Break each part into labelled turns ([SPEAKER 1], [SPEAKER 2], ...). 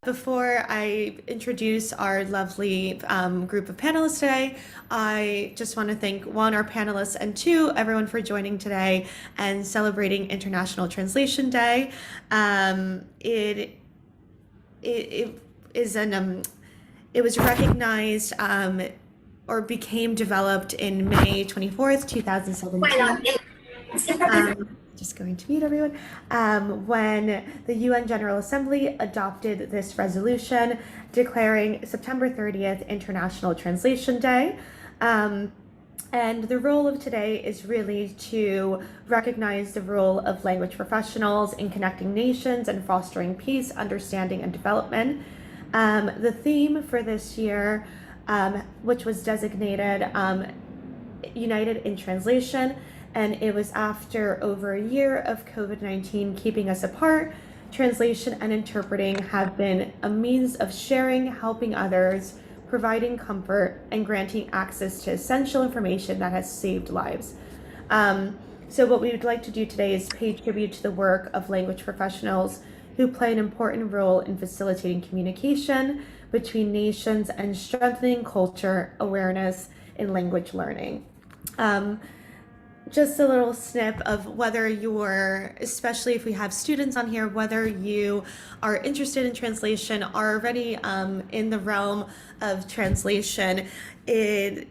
[SPEAKER 1] Before I introduce our lovely group of panelists today, I just want to thank one, our panelists, and two, everyone for joining today and celebrating International Translation Day. It is it was recognized or became developed in May 24th, 2017. Just going to mute everyone. When the UN General Assembly adopted this resolution declaring September 30th International Translation Day. And the role of today is really to recognize the role of language professionals in connecting nations and fostering peace, understanding, and development. The theme for this year, which was designated United in Translation, and it was after over a year of COVID-19 keeping us apart. Translation and interpreting have been a means of sharing, helping others, providing comfort, and granting access to essential information that has saved lives. So what we would like to do today is pay tribute to the work of language professionals who play an important role in facilitating communication between nations and strengthening culture awareness in language learning. Just a little snip of whether you're, especially if we have students on here, whether you are interested in translation, are already in the realm of translation. It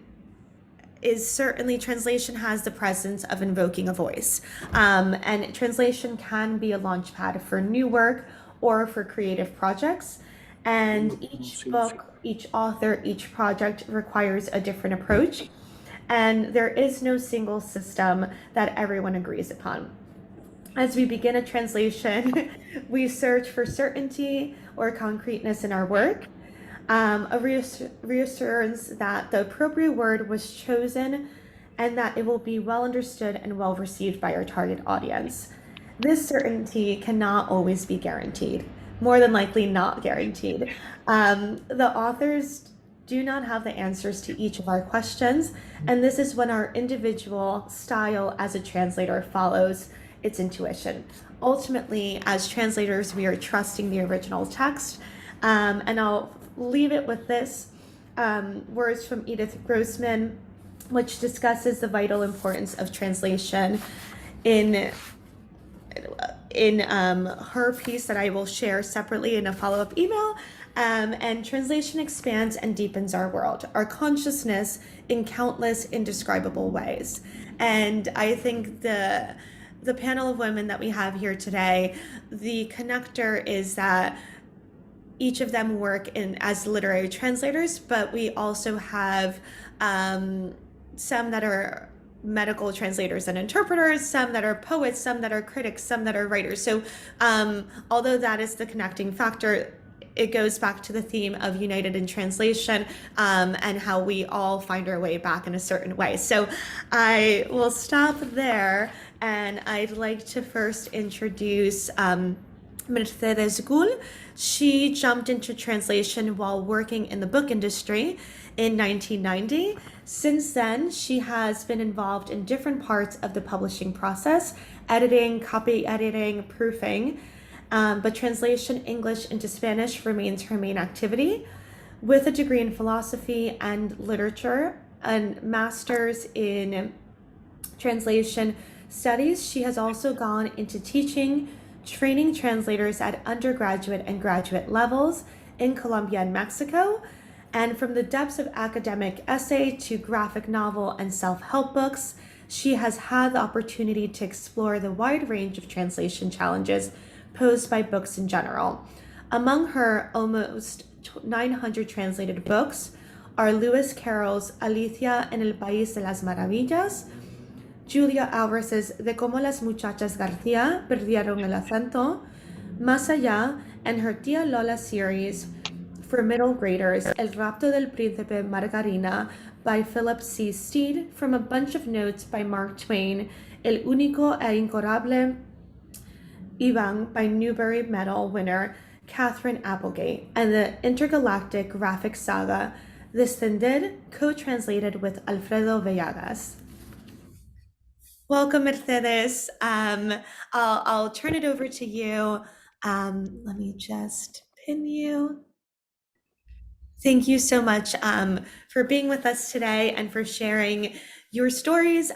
[SPEAKER 1] is certainly, translation has the presence of invoking a voice. And translation can be a launch pad for new work or for creative projects. And each book, each author, each project requires a different approach. And there is no single system that everyone agrees upon. As we begin a translation, we search for certainty or concreteness in our work, a reassurance that the appropriate word was chosen and that it will be well understood and well received by our target audience. This certainty cannot always be guaranteed, more than likely not guaranteed. The authors do not have the answers to each of our questions, and this is when our individual style as a translator follows its intuition. Ultimately, as translators, we are trusting the original text, and I'll leave it with this, words from Edith Grossman, which discusses the vital importance of translation in her piece that I will share separately in a follow-up email. And translation expands and deepens our world, our consciousness in countless indescribable ways. And I think the panel of women that we have here today, the connector is that each of them work as literary translators, but we also have some that are medical translators and interpreters, some that are poets, some that are critics, some that are writers. So although that is the connecting factor, it goes back to the theme of United in Translation, and how we all find our way back in a certain way. So I will stop there, and I'd like to first introduce Mercedes Gul. She jumped into translation while working in the book industry in 1990. Since then, she has been involved in different parts of the publishing process, editing, copy editing, proofing, but translation English into Spanish remains her main activity. With a degree in philosophy and literature and master's in translation studies, she has also gone into teaching, training translators at undergraduate and graduate levels in Colombia and Mexico. And from the depths of academic essay to graphic novel and self-help books, she has had the opportunity to explore the wide range of translation challenges posed by books in general. Among her almost 900 translated books are Lewis Carroll's Alicia en el País de las Maravillas, Julia Alvarez's De Cómo las Muchachas García Perdieron el Acento, Más Allá, and her Tia Lola series for middle graders, El Rapto del Príncipe Margarina by Philip C. Steed, From a Bunch of Notes by Mark Twain, El Único e Incomparable Iván by Newbery Medal winner Catherine Applegate, and the intergalactic graphic saga Descended, co-translated with Alfredo Vellagas. Welcome, Mercedes. I'll turn it over to you. Let me just continue. Thank you so much for being with us today and for sharing your stories,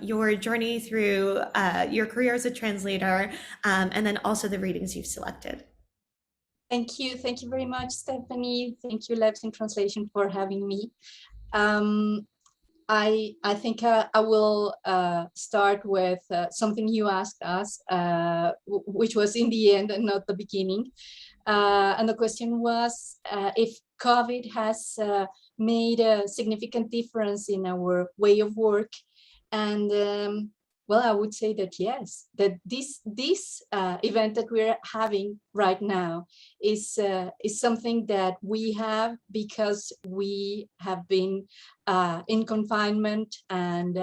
[SPEAKER 1] your journey through your career as a translator, and then also the readings you've selected.
[SPEAKER 2] Thank you. Thank you very much, Stephanie. Thank you, Labs in Translation, for having me. I think I will start with something you asked us, which was in the end and not the beginning. And the question was if COVID has made a significant difference in our way of work. And well, I would say that yes, that this event that we're having right now is something that we have because we have been in confinement and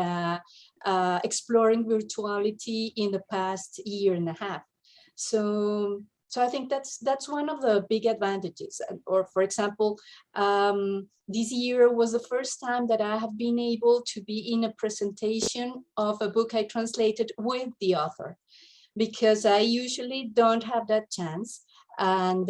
[SPEAKER 2] exploring virtuality in the past year and a half. So I think that's one of the big advantages. Or for example, this year was the first time that I have been able to be in a presentation of a book I translated with the author, because I usually don't have that chance. And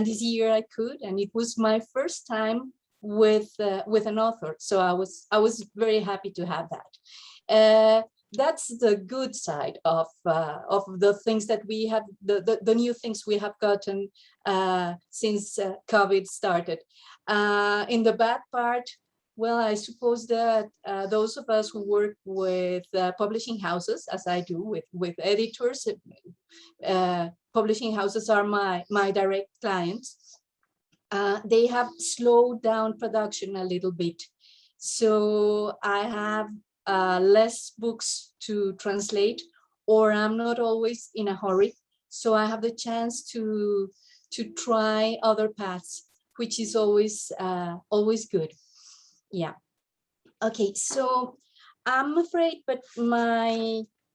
[SPEAKER 2] this year I could, and it was my first time with an author. So I was very happy to have that. That's the good side of the things that we have, the new things we have gotten since COVID started. In the bad part, well, I suppose that those of us who work with publishing houses, as I do with editors, publishing houses are my direct clients. They have slowed down production a little bit. So I have less books to translate, or I'm not always in a hurry. So I have the chance to try other paths, which is always good. Yeah. Okay, so I'm afraid, but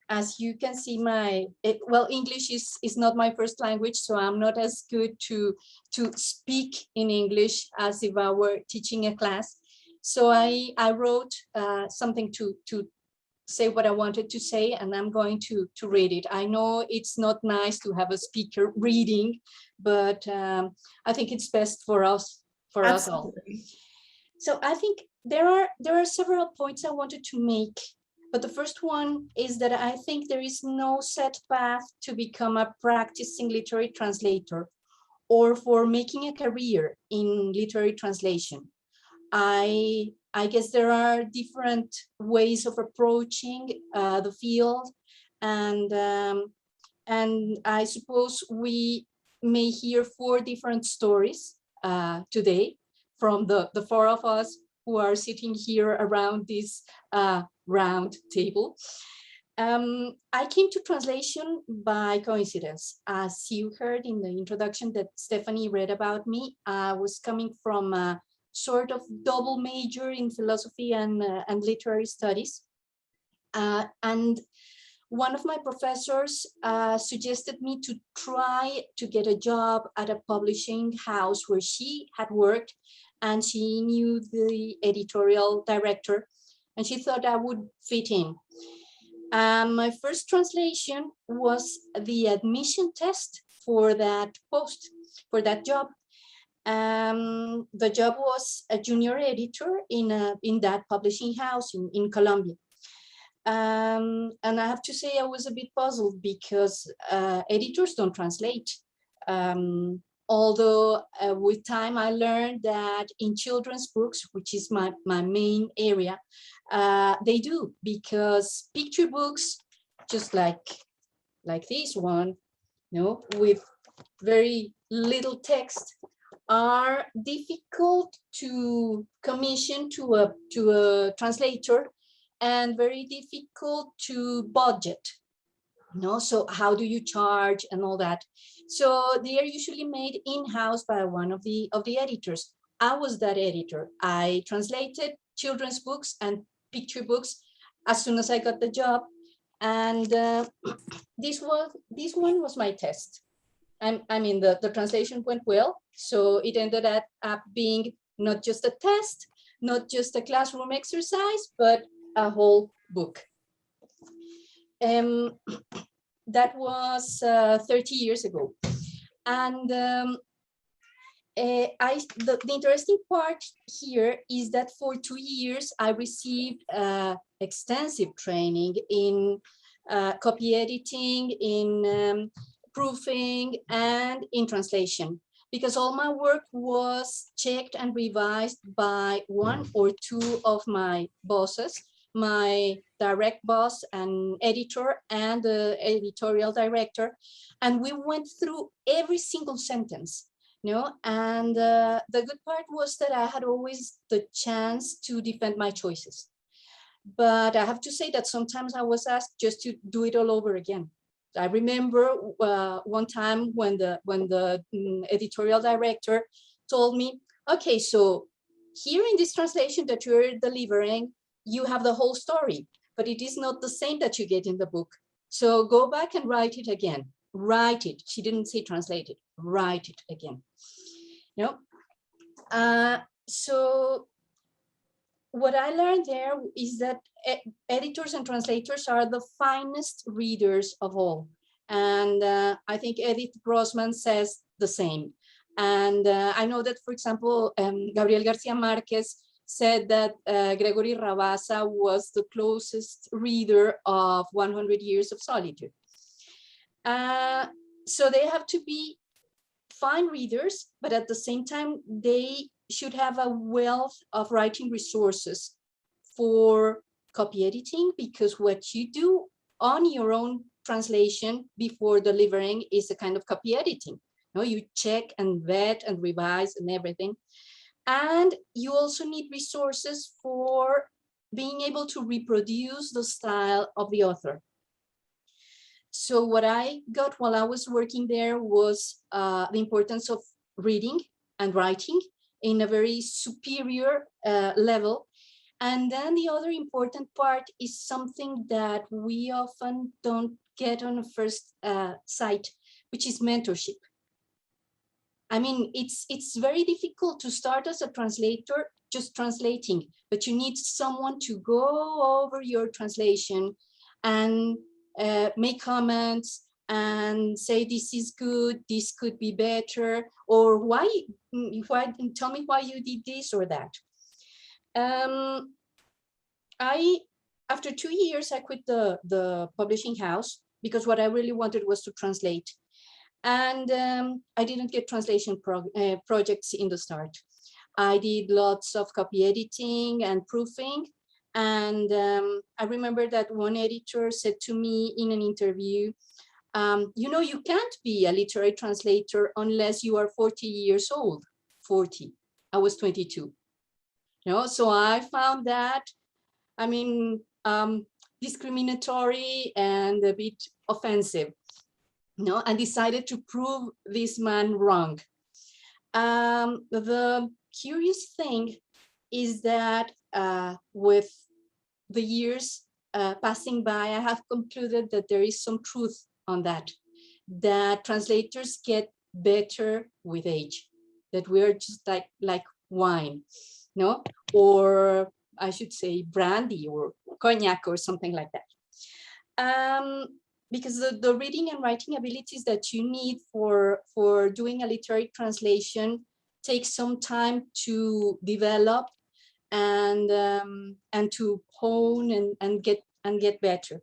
[SPEAKER 2] as you can see, well, English is not my first language, so I'm not as good to speak in English as if I were teaching a class. So I wrote something to say what I wanted to say, and I'm going to read it. I know it's not nice to have a speaker reading, but I think it's best for us all. So I think there are several points I wanted to make, but the first one is that I think there is no set path to become a practicing literary translator or for making a career in literary translation. I guess there are different ways of approaching the field, and I suppose we may hear 4 different stories today from the 4 of us who are sitting here around this round table. I came to translation by coincidence. As you heard in the introduction that Stephanie read about me, I was coming from a sort of double major in philosophy and literary studies. And one of my professors suggested me to try to get a job at a publishing house where she had worked, and she knew the editorial director, and she thought I would fit in. My first translation was the admission test for that post, for that job. The job was a junior editor in that publishing house in Colombia. And I have to say I was a bit puzzled because editors don't translate. Although with time I learned that in children's books, which is my main area, they do, because picture books, just like this one, you know, with very little text, are difficult to commission to a translator and very difficult to budget. No, so how do you charge and all that? So they are usually made in-house by one of the editors. I was that editor. I translated children's books and picture books as soon as I got the job, and this one was my test. I mean, the translation went well, so it ended up being not just a test, not just a classroom exercise, but a whole book. That was 30 years ago. And the interesting part here is that for 2 years, I received extensive training in copy editing, in proofing, and in translation, because all my work was checked and revised by 1 or 2 of my bosses, my direct boss and editor and the editorial director. And we went through every single sentence. And the good part was that I had always the chance to defend my choices. But I have to say that sometimes I was asked just to do it all over again. I remember one time when the editorial director told me, okay, so here in this translation that you're delivering, you have the whole story, but it is not the same that you get in the book. So go back and write it again. Write it. She didn't say translate it. Write it again. So what I learned there is that editors and translators are the finest readers of all. And I think Edith Grossman says the same. And I know that, for example, Gabriel Garcia Marquez said that Gregory Rabassa was the closest reader of 100 Years of Solitude. So they have to be fine readers, but at the same time, they should have a wealth of writing resources for copy editing, because what you do on your own translation before delivering is a kind of copy editing. You check and vet and revise and everything. And you also need resources for being able to reproduce the style of the author. So what I got while I was working there was the importance of reading and writing in a very superior level. And then the other important part is something that we often don't get on a first sight, which is mentorship. I mean, it's very difficult to start as a translator just translating, but you need someone to go over your translation and make comments and say, this is good, this could be better, or why tell me why you did this or that. After 2 years, I quit the publishing house because what I really wanted was to translate. And I didn't get translation projects in the start. I did lots of copy editing and proofing. And I remember that one editor said to me in an interview, you can't be a literary translator unless you are 40 years old. 40. I was 22. So I found that, discriminatory and a bit offensive. And decided to prove this man wrong. The curious thing is that with the years passing by, I have concluded that there is some truth on that translators get better with age, that we're just like wine, or I should say brandy or cognac or something like that. Because the reading and writing abilities that you need for doing a literary translation take some time to develop and to hone and get better.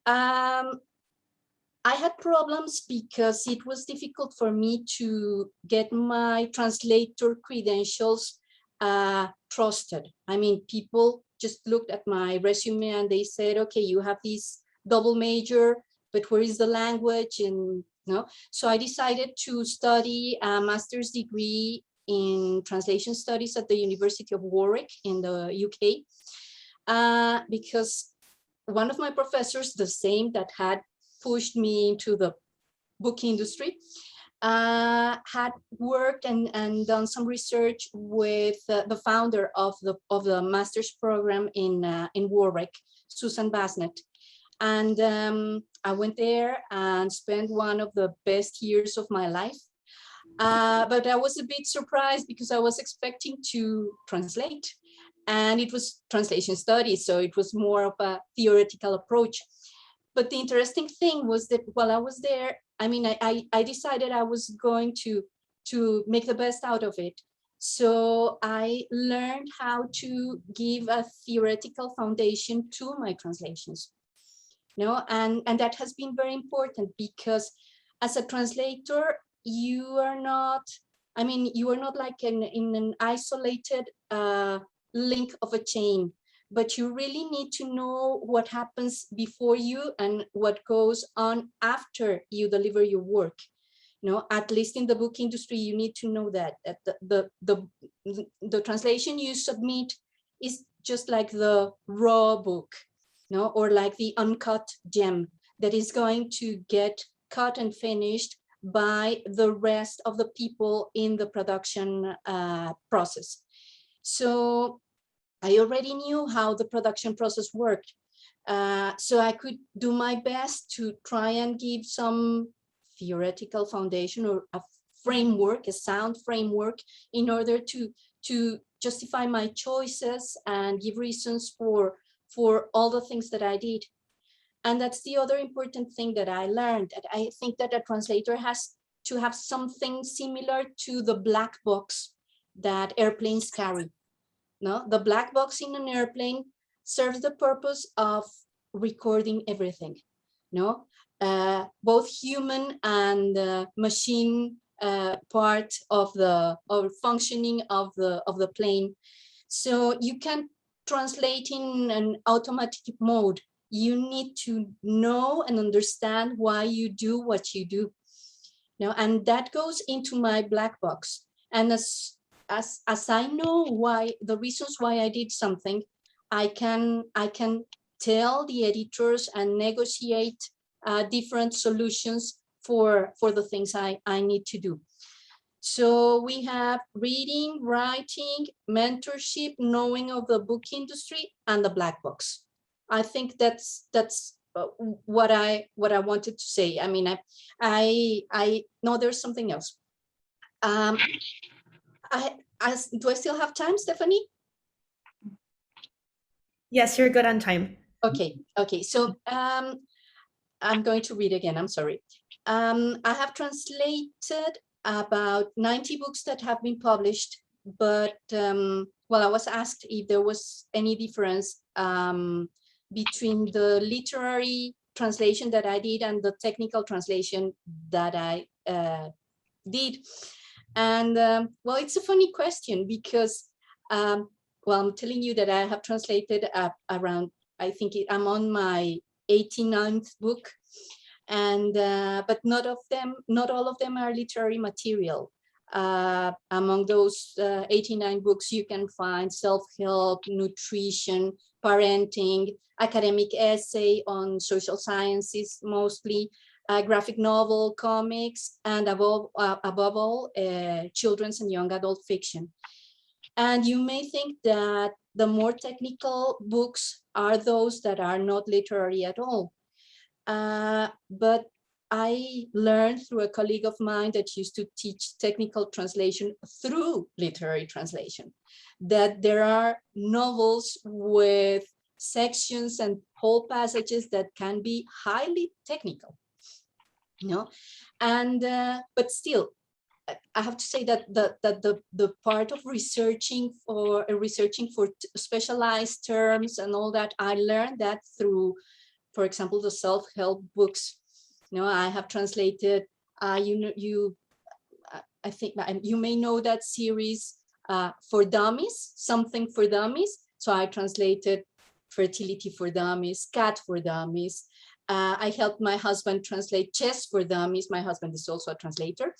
[SPEAKER 2] I had problems because it was difficult for me to get my translator credentials trusted. People just looked at my resume and they said, okay, you have this double major, but where is the language? And so I decided to study a master's degree in translation studies at the University of Warwick in the UK, because one of my professors, the same that had pushed me into the book industry, had worked and done some research with the founder of the master's program in Warwick, Susan Basnett. And I went there and spent one of the best years of my life. But I was a bit surprised because I was expecting to translate. And it was translation studies, so it was more of a theoretical approach. But the interesting thing was that while I was there, I decided I was going to to make the best out of it. So I learned how to give a theoretical foundation to my translations. And that has been very important, because as a translator, you are not, you are not like in an isolated link of a chain, but you really need to know what happens before you and what goes on after you deliver your work. At least in the book industry, you need to know that the translation you submit is just like the raw book, or like the uncut gem that is going to get cut and finished by the rest of the people in the production process. So I already knew how the production process worked. So I could do my best to try and give some theoretical foundation, or a framework, a sound framework, in order to justify my choices and give reasons for all the things that I did. And that's the other important thing that I learned. That I think that a translator has to have something similar to the black box that airplanes carry. The black box in an airplane serves the purpose of recording everything. Both human and machine part of the functioning of the plane. So you can translate in an automatic mode. You need to know and understand why you do what you do. And that goes into my black box. And as I know why, the reasons why I did something, I can tell the editors and negotiate different solutions for the things I need to do. So we have reading, writing, mentorship, knowing of the book industry, and the black box. I think that's what I wanted to say. I know there's something else. Do I still have time, Stephanie?
[SPEAKER 1] Yes, you're good on time.
[SPEAKER 2] Okay. So I'm going to read again. I'm sorry. I have translated about 90 books that have been published, but well, I was asked if there was any difference between the literary translation that I did and the technical translation that I did. And well, it's a funny question, because well, I'm telling you that I have translated around, I think I'm on my 89th book, and but not all of them are literary material. Among those 89 books, you can find self-help, nutrition, parenting, academic essay on social sciences, mostly graphic novel, comics, and above all, children's and young adult fiction. And you may think that the more technical books are those that are not literary at all. But I learned through a colleague of mine that used to teach technical translation through literary translation, that there are novels with sections and whole passages that can be highly technical, and but still, I have to say that the part of researching for specialized terms and all that, I learned that through, for example, the self-help books. I have translated, I think you may know that series for dummies, something for dummies. So I translated Fertility for Dummies, Cat for Dummies. I helped my husband translate Chess for Dummies. My husband is also a translator.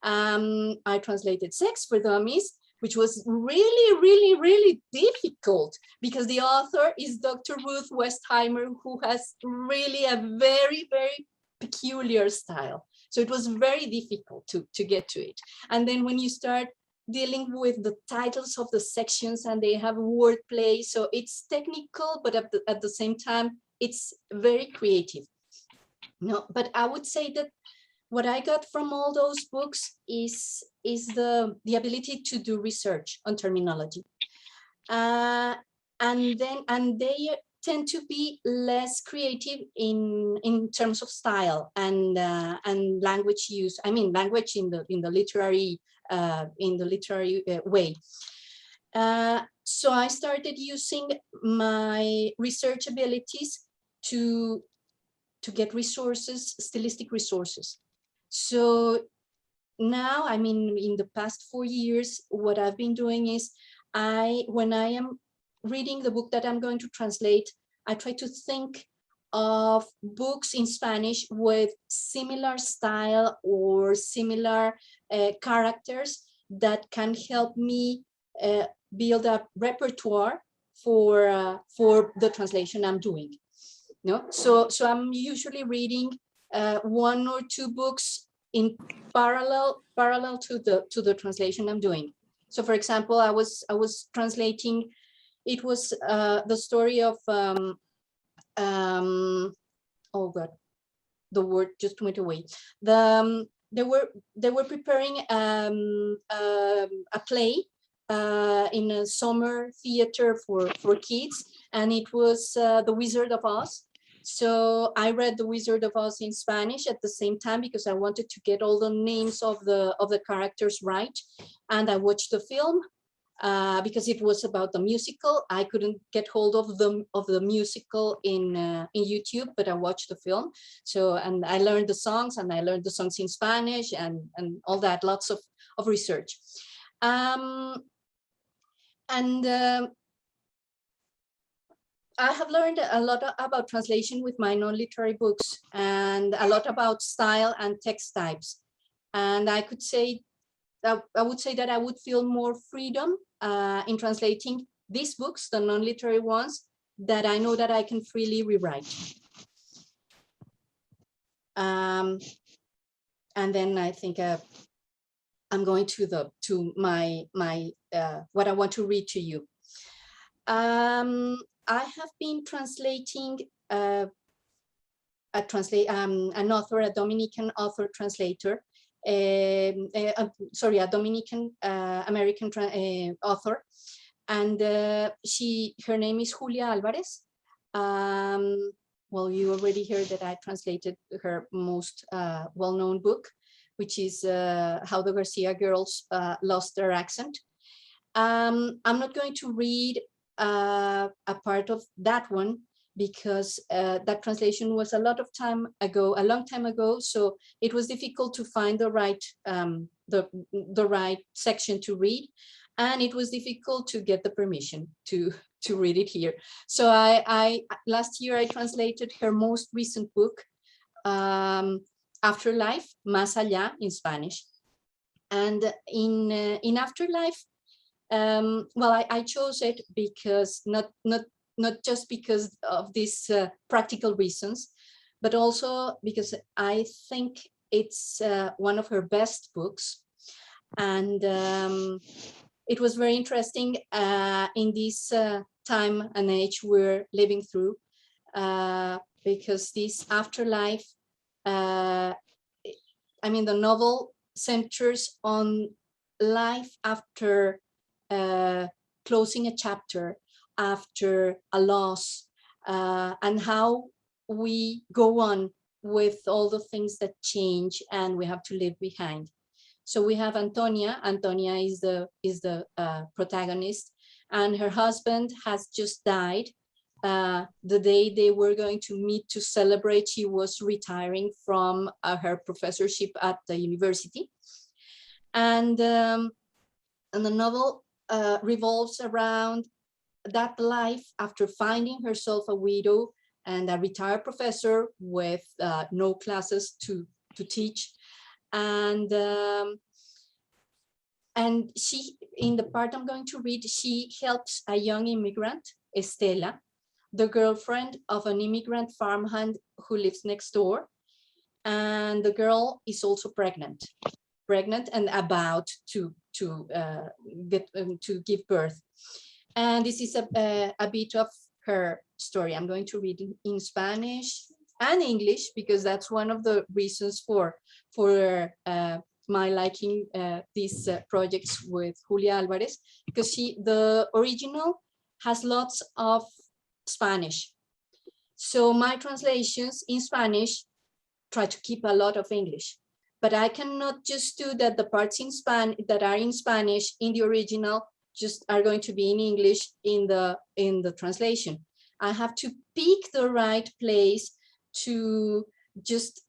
[SPEAKER 2] I translated Sex for Dummies, which was really, really, really difficult, because the author is Dr. Ruth Westheimer, who has really a very, very peculiar style. So it was very difficult to get to it. And then when you start dealing with the titles of the sections, and they have wordplay, so it's technical, but at the same time, it's very creative. But I would say that what I got from all those books is the ability to do research on terminology. And they tend to be less creative in terms of style and language use. I mean, language in the literary in the literary way. So I started using my research abilities to get resources, stylistic resources. So now, I mean, in the past 4 years, what I've been doing is when I am reading the book that I'm going to translate, I try to think of books in Spanish with similar style or similar characters that can help me build up repertoire for the translation I'm doing. No, so I'm usually reading 1 or 2 books in parallel to the translation I'm doing. So, for example, I was translating. It was the story of oh God, the word just went away. They were preparing a play in a summer theater for kids, and it was The Wizard of Oz. So I read The Wizard of Oz in Spanish at the same time because I wanted to get all the names of the characters right, and I watched the film. Because it was about the musical. I couldn't get hold of the musical in YouTube, but I watched the film. So, and I learned the songs, and I learned the songs in Spanish and all that, lots of research. I have learned a lot about translation with my non-literary books, and a lot about style and text types. And I would say that I would feel more freedom in translating these books, the non-literary ones, that I know that I can freely rewrite. And then I think I'm going to my what I want to read to you. I have been translating an author, a Dominican author translator. Sorry, a Dominican American author, and her name is Julia Alvarez. Well, you already heard that I translated her most well-known book, which is How the Garcia Girls Lost Their Accent. I'm not going to read a part of that one, because that translation was a long time ago, so it was difficult to find the right section to read, and it was difficult to get the permission to read it here. So last year I translated her most recent book, Afterlife, Más Allá, in Spanish. And in Afterlife, well, I chose it because not just because of these practical reasons, but also because I think it's one of her best books. And it was very interesting in this time and age we're living through, because this afterlife, I mean, the novel centers on life after closing a chapter, after a loss, and how we go on with all the things that change and we have to leave behind. So we have Antonia. Antonia is the protagonist, and her husband has just died. The day they were going to meet to celebrate, she was retiring from her professorship at the university. And the novel revolves around that life after finding herself a widow and a retired professor with no classes to teach. And she, in the part I'm going to read, she helps a young immigrant, Estela, the girlfriend of an immigrant farmhand who lives next door. And the girl is also pregnant and about to give birth. And this is a bit of her story. I'm going to read in Spanish and English, because that's one of the reasons for my liking these projects with Julia Alvarez, because the original has lots of Spanish. So my translations in Spanish try to keep a lot of English. but I cannot just do that. The parts in that are in Spanish in the original just are going to be in English in the translation. I have to pick the right place to just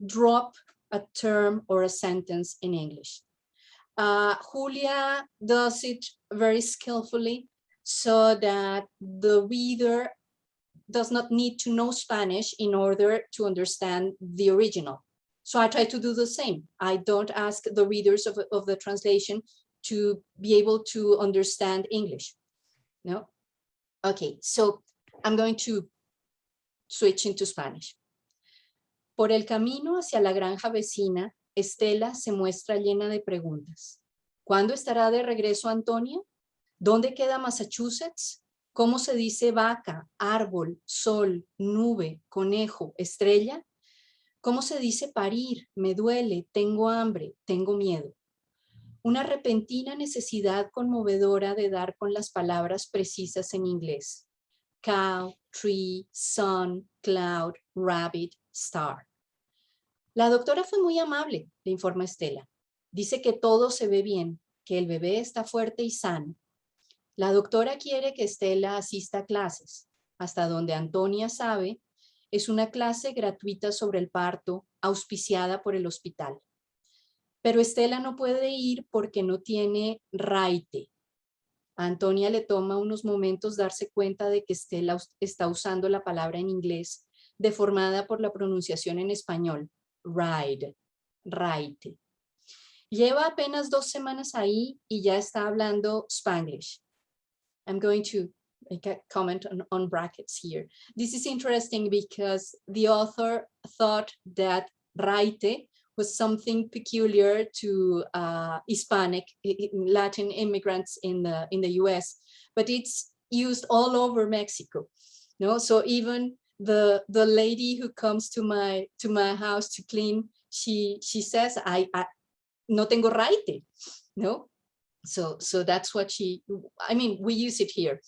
[SPEAKER 2] drop a term or a sentence in English. Julia does it very skillfully so that the reader does not need to know Spanish in order to understand the original. So I try to do the same. I don't ask the readers of the translation to be able to understand English. No? Okay, so I'm going to switch into Spanish. Por el camino hacia la granja vecina, Estela se muestra llena de preguntas. ¿Cuándo estará de regreso Antonia? ¿Dónde queda Massachusetts? ¿Cómo se dice vaca, árbol, sol, nube, conejo, estrella? ¿Cómo se dice parir? Me duele, tengo hambre, tengo miedo. Una repentina necesidad conmovedora de dar con las palabras precisas en inglés. Cow, tree, sun, cloud, rabbit, star. La doctora fue muy amable, le informa Estela. Dice que todo se ve bien, que el bebé está fuerte y sano. La doctora quiere que Estela asista a clases. Hasta donde Antonia sabe, es una clase gratuita sobre el parto, auspiciada por el hospital. Pero Estela no puede ir porque no tiene raite. A Antonia le toma unos momentos darse cuenta de que Estela está usando la palabra en inglés, deformada por la pronunciación en español, ride, raite. Lleva apenas 2 semanas ahí y ya está hablando Spanglish. I'm going to make a comment on brackets here. This is interesting because the author thought that raite was something peculiar to Hispanic, Latin immigrants in the US, but it's used all over Mexico. No, so even the lady who comes to my house to clean, she says, I no tengo raite, no. So that's what we use it here.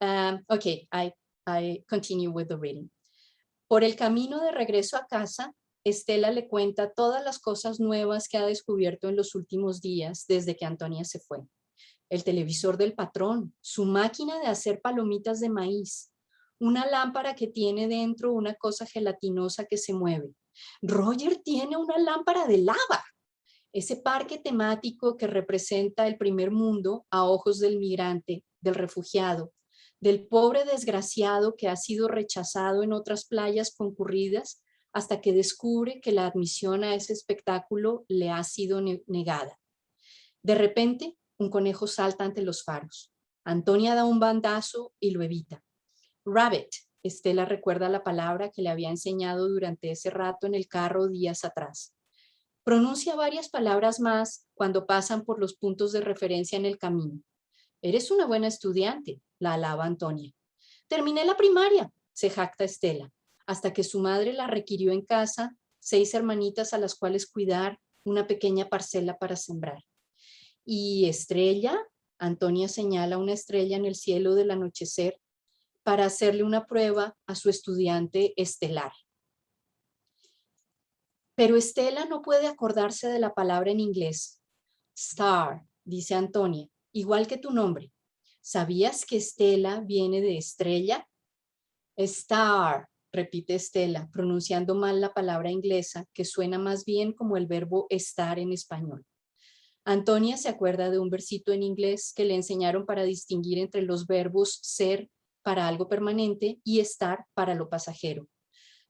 [SPEAKER 2] Okay, I continue with the reading. Por el camino de regreso a casa, Estela le cuenta todas las cosas nuevas que ha descubierto en los últimos días desde que Antonia se fue. El televisor del patrón, su máquina de hacer palomitas de maíz, una lámpara que tiene dentro una cosa gelatinosa que se mueve. Roger tiene una lámpara de lava. Ese parque temático que representa el primer mundo a ojos del migrante, del refugiado, del pobre desgraciado que ha sido rechazado en otras playas concurridas hasta que descubre que la admisión a ese espectáculo le ha sido negada. De repente, un conejo salta ante los faros. Antonia da un bandazo y lo evita. Rabbit, Estela recuerda la palabra que le había enseñado durante ese rato en el carro días atrás. Pronuncia varias palabras más cuando pasan por los puntos de referencia en el camino. Eres una buena estudiante, la alaba Antonia. Terminé la primaria, se jacta Estela, hasta que su madre la requirió en casa, 6 hermanitas a las cuales cuidar, una pequeña parcela para sembrar. Y estrella, Antonia señala una estrella en el cielo del anochecer para hacerle una prueba a su estudiante estelar. Pero Estela no puede acordarse de la palabra en inglés. Star, dice Antonia, igual que tu nombre. ¿Sabías que Estela viene de estrella? Star, repite Estela, pronunciando mal la palabra inglesa, que suena más bien como el verbo estar en español. Antonia se acuerda de un versito en inglés que le enseñaron para distinguir entre los verbos ser para algo permanente y estar para lo pasajero.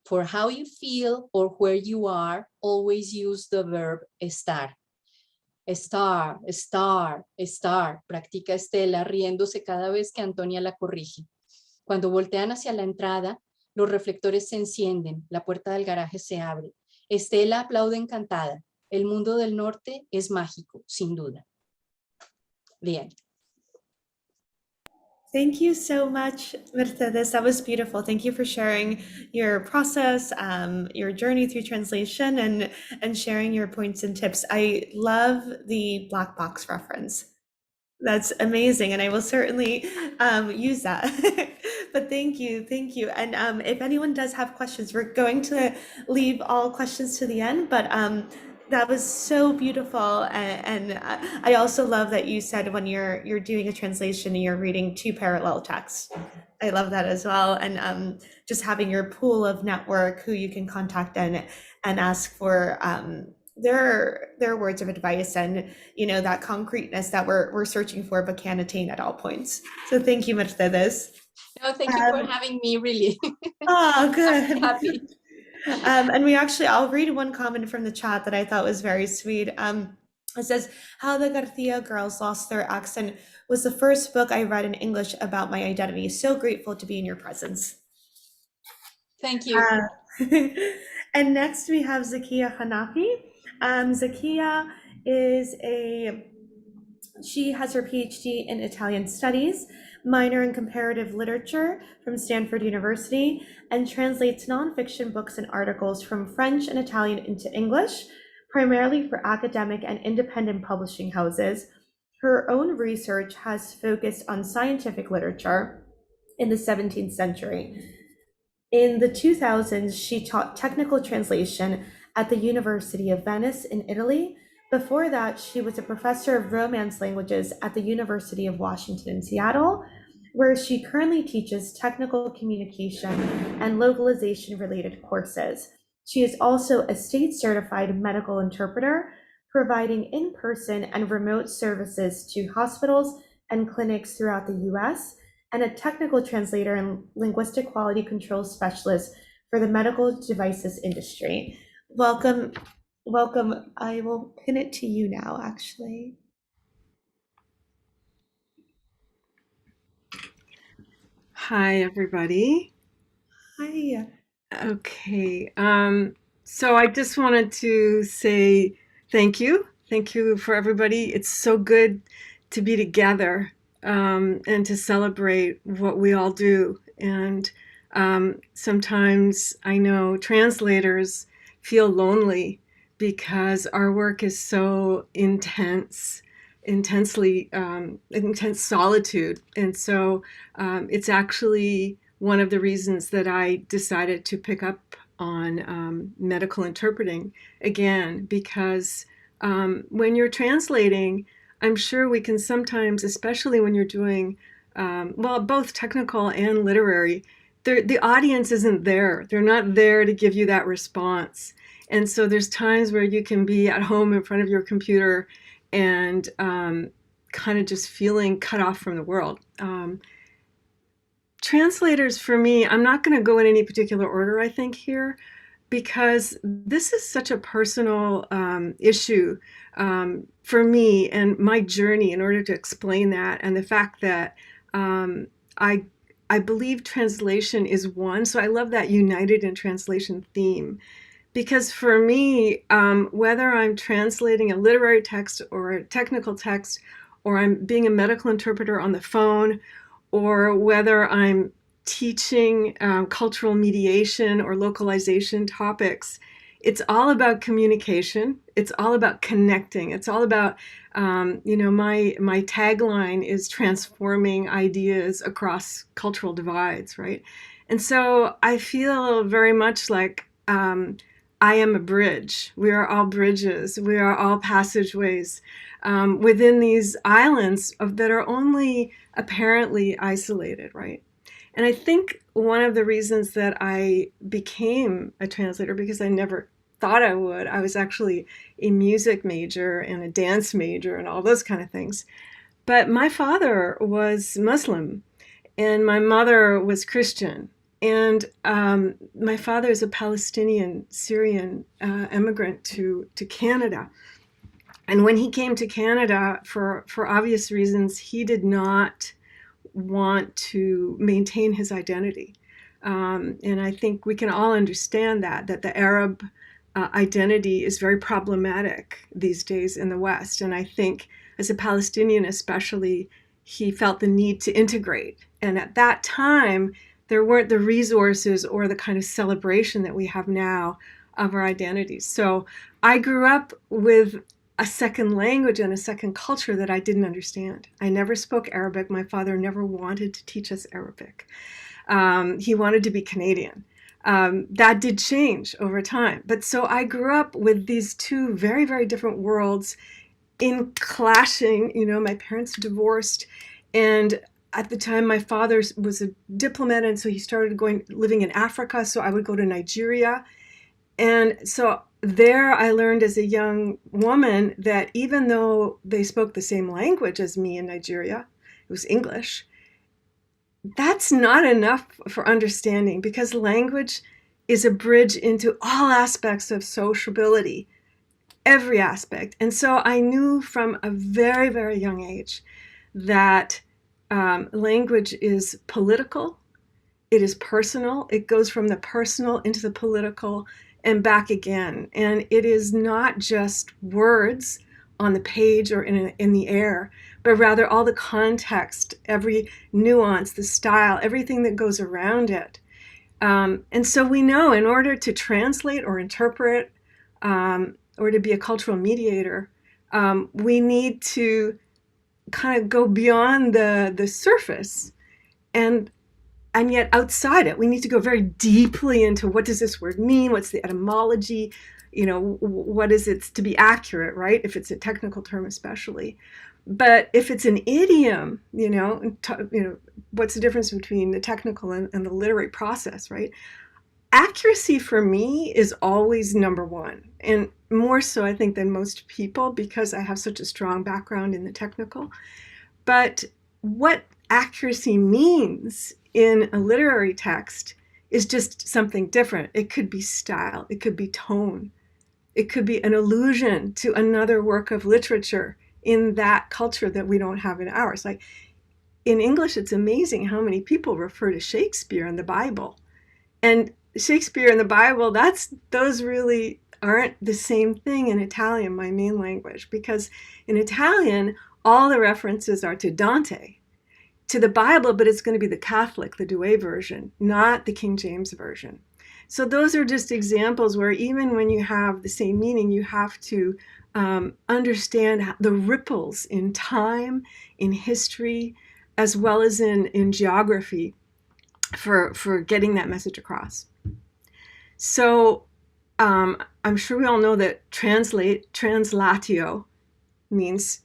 [SPEAKER 2] For how you feel or where you are, always use the verb estar. Star, star, star, practica Estela, riéndose cada vez que Antonia la corrige. Cuando voltean hacia la entrada, los reflectores se encienden, la puerta del garaje se abre. Estela aplaude encantada. El mundo del norte es mágico, sin duda. Bien.
[SPEAKER 1] Thank you so much, Mercedes. That was beautiful. Thank you for sharing your process, your journey through translation, and sharing your points and tips. I love the black box reference. That's amazing, and I will certainly use that But thank you, thank you. And if anyone does have questions, we're going to leave all questions to the end. But that was so beautiful, and I also love that you said when you're doing a translation, you're reading two parallel texts. I love that as well, and just having your pool of network who you can contact and ask for their words of advice, and that concreteness that we're searching for but can't attain at all points. So thank you, Mercedes.
[SPEAKER 2] No, thank you for
[SPEAKER 1] Um,
[SPEAKER 2] having me, really.
[SPEAKER 1] oh,
[SPEAKER 2] I'm really
[SPEAKER 1] good.
[SPEAKER 2] happy.
[SPEAKER 1] And I'll read one comment from the chat that I thought was very sweet. It says, How the Garcia Girls Lost Their Accent was the first book I read in English about my identity. So grateful to be in your presence.
[SPEAKER 2] Thank you.
[SPEAKER 1] And next we have Zakia Hanafi. Zakia is she has her PhD in Italian Studies, minor in Comparative Literature from Stanford University, and translates nonfiction books and articles from French and Italian into English, primarily for academic and independent publishing houses. Her own research has focused on scientific literature in the 17th century. In the 2000s, she taught technical translation at the University of Venice in Italy. Before that, she was a professor of Romance languages at the University of Washington in Seattle, where she currently teaches technical communication and localization related courses. She is also a state certified medical interpreter, providing in-person and remote services to hospitals and clinics throughout the US, and a technical translator and linguistic quality control specialist for the medical devices industry. Welcome, welcome. I will pin it to you now, actually.
[SPEAKER 3] Hi, everybody.
[SPEAKER 1] Hi.
[SPEAKER 3] Okay, so I just wanted to say thank you. Thank you for everybody. It's so good to be together and to celebrate what we all do. And sometimes I know translators feel lonely because our work is so intensely intense solitude. And so it's actually one of the reasons that I decided to pick up on medical interpreting again, because when you're translating, I'm sure we can sometimes, especially when you're doing, well, both technical and literary, the audience isn't there. They're not there to give you that response. And so there's times where you can be at home in front of your computer and kind of just feeling cut off from the world. Translators, for me, I'm not going to go in any particular order, I think, here, because this is such a personal issue for me and my journey in order to explain that, and the fact that I believe translation is one. So I love that united in translation theme. Because for me, whether I'm translating a literary text or a technical text, or I'm being a medical interpreter on the phone, or whether I'm teaching cultural mediation or localization topics, it's all about communication. It's all about connecting. It's all about, my tagline is transforming ideas across cultural divides, right? And so I feel very much like I am a bridge. We are all bridges. We are all passageways within these islands that are only apparently isolated, right? And I think one of the reasons that I became a translator, because I never thought I would, I was actually a music major and a dance major and all those kind of things. But my father was Muslim and my mother was Christian. And my father is a Palestinian Syrian immigrant to Canada. And when he came to Canada, for obvious reasons, he did not want to maintain his identity. And I think we can all understand that the Arab identity is very problematic these days in the West. And I think as a Palestinian especially, he felt the need to integrate. And at that time, there weren't the resources or the kind of celebration that we have now of our identities. So I grew up with a second language and a second culture that I didn't understand. I never spoke Arabic. My father never wanted to teach us Arabic. He wanted to be Canadian. That did change over time. But so I grew up with these two very, very different worlds in clashing. My parents divorced, and at the time my father was a diplomat, and so he started living in Africa, so I would go to Nigeria. And so there I learned as a young woman that even though they spoke the same language as me in Nigeria, it was English, that's not enough for understanding, because language is a bridge into all aspects of sociability, every aspect. And so I knew from a very, very young age that language is political, it is personal, it goes from the personal into the political and back again. And it is not just words on the page or in the air, but rather all the context, every nuance, the style, everything that goes around it. And so we know in order to translate or interpret or to be a cultural mediator, we need to kind of go beyond the surface, and yet outside it, we need to go very deeply into what does this word mean? What's the etymology? What is it to be accurate, right? If it's a technical term, especially. But if it's an idiom, what's the difference between the technical and the literary process, right? Accuracy for me is always number one, and more so, I think, than most people, because I have such a strong background in the technical. But what accuracy means in a literary text is just something different. It could be style, it could be tone, it could be an allusion to another work of literature in that culture that we don't have in ours. Like in English, it's amazing how many people refer to Shakespeare and the Bible. And Shakespeare and the Bible, those really aren't the same thing in Italian, my main language, because in Italian, all the references are to Dante, to the Bible, but it's going to be the Catholic, the Douay version, not the King James version. So those are just examples where even when you have the same meaning, you have to understand the ripples in time, in history, as well as in geography for getting that message across. So I'm sure we all know that translatio means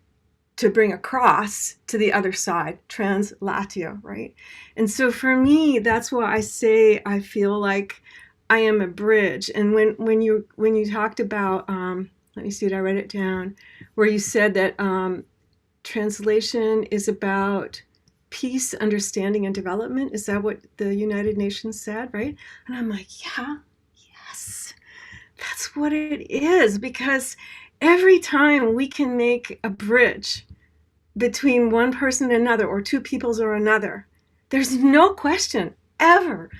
[SPEAKER 3] to bring across to the other side, translatio, right? And so for me, that's why I say I feel like I am a bridge. And when you talked about, let me see, did I write it down, where you said that translation is about peace, understanding, and development. Is that what the United Nations said, right? And I'm like, yeah, yes, that's what it is. Because every time we can make a bridge between one person and another, or two peoples or another, there's no question ever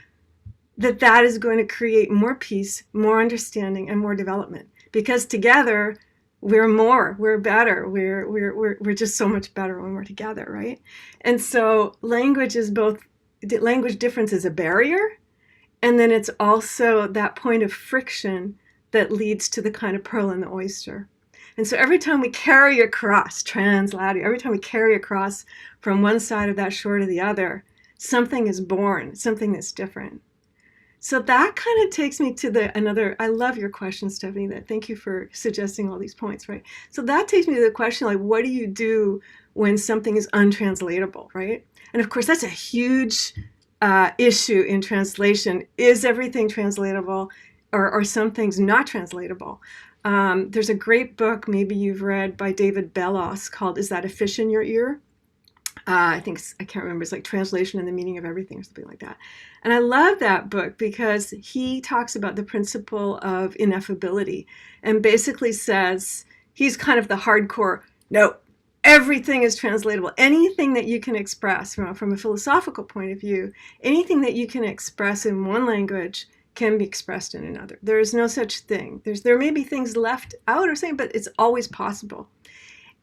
[SPEAKER 3] that is going to create more peace, more understanding, and more development. Because together, we're better, we're just so much better when we're together, right? And so language difference is a barrier, and then it's also that point of friction that leads to the kind of pearl in the oyster. And so every time we carry across, translatio, every time we carry across from one side of that shore to the other, something is born, something that's different. So that kind of takes me to I love your question, Stephanie, thank you for suggesting all these points, right? So that takes me to the question, like, what do you do when something is untranslatable, right? And of course, that's a huge issue in translation. Is everything translatable, or are some things not translatable? There's a great book, maybe you've read, by David Bellos called Is That a Fish in Your Ear? I can't remember, it's like Translation and the Meaning of Everything or something like that. And I love that book because he talks about the principle of ineffability and basically says, he's kind of the hardcore, no, everything is translatable. Anything that you can express from a philosophical point of view, anything that you can express in one language can be expressed in another. There is no such thing. There may be things left out or something, but it's always possible.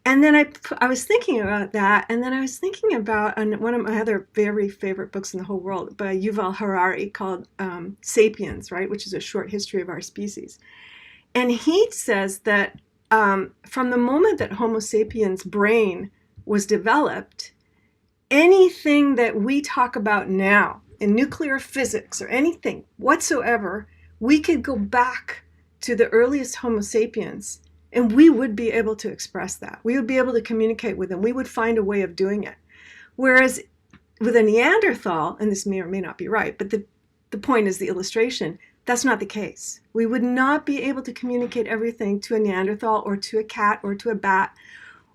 [SPEAKER 3] And then I was thinking about that, and then I was thinking about one of my other very favorite books in the whole world by Yuval Harari called Sapiens, right, which is a short history of our species. And he says that from the moment that Homo sapiens' brain was developed, anything that we talk about now in nuclear physics or anything whatsoever, we could go back to the earliest Homo sapiens and we would be able to express that. We would be able to communicate with them. We would find a way of doing it. Whereas with a Neanderthal, and this may or may not be right, but the point is the illustration, that's not the case. We would not be able to communicate everything to a Neanderthal or to a cat or to a bat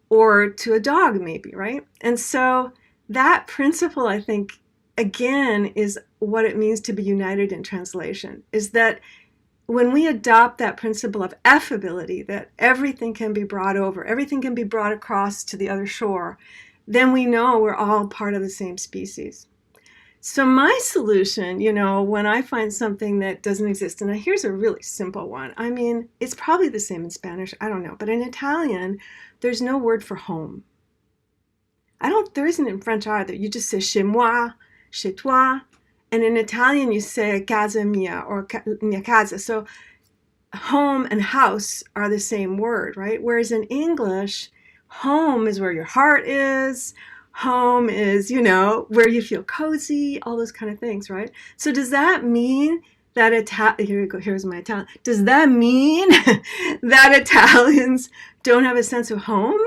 [SPEAKER 3] or to a dog maybe, right? And so that principle, I think, again, is what it means to be united in translation, is that when we adopt that principle of affability, that everything can be brought over, everything can be brought across to the other shore, then we know we're all part of the same species. So my solution, when I find something that doesn't exist, and here's a really simple one. I mean, it's probably the same in Spanish, I don't know, but in Italian, there's no word for home. There isn't in French either. You just say chez moi, chez toi, and in Italian you say casa mia or mia casa. So home and house are the same word, right? Whereas in English, home is where your heart is. Home is, where you feel cozy, all those kind of things, right? So does that mean that here's my Italian. Does that mean that Italians don't have a sense of home?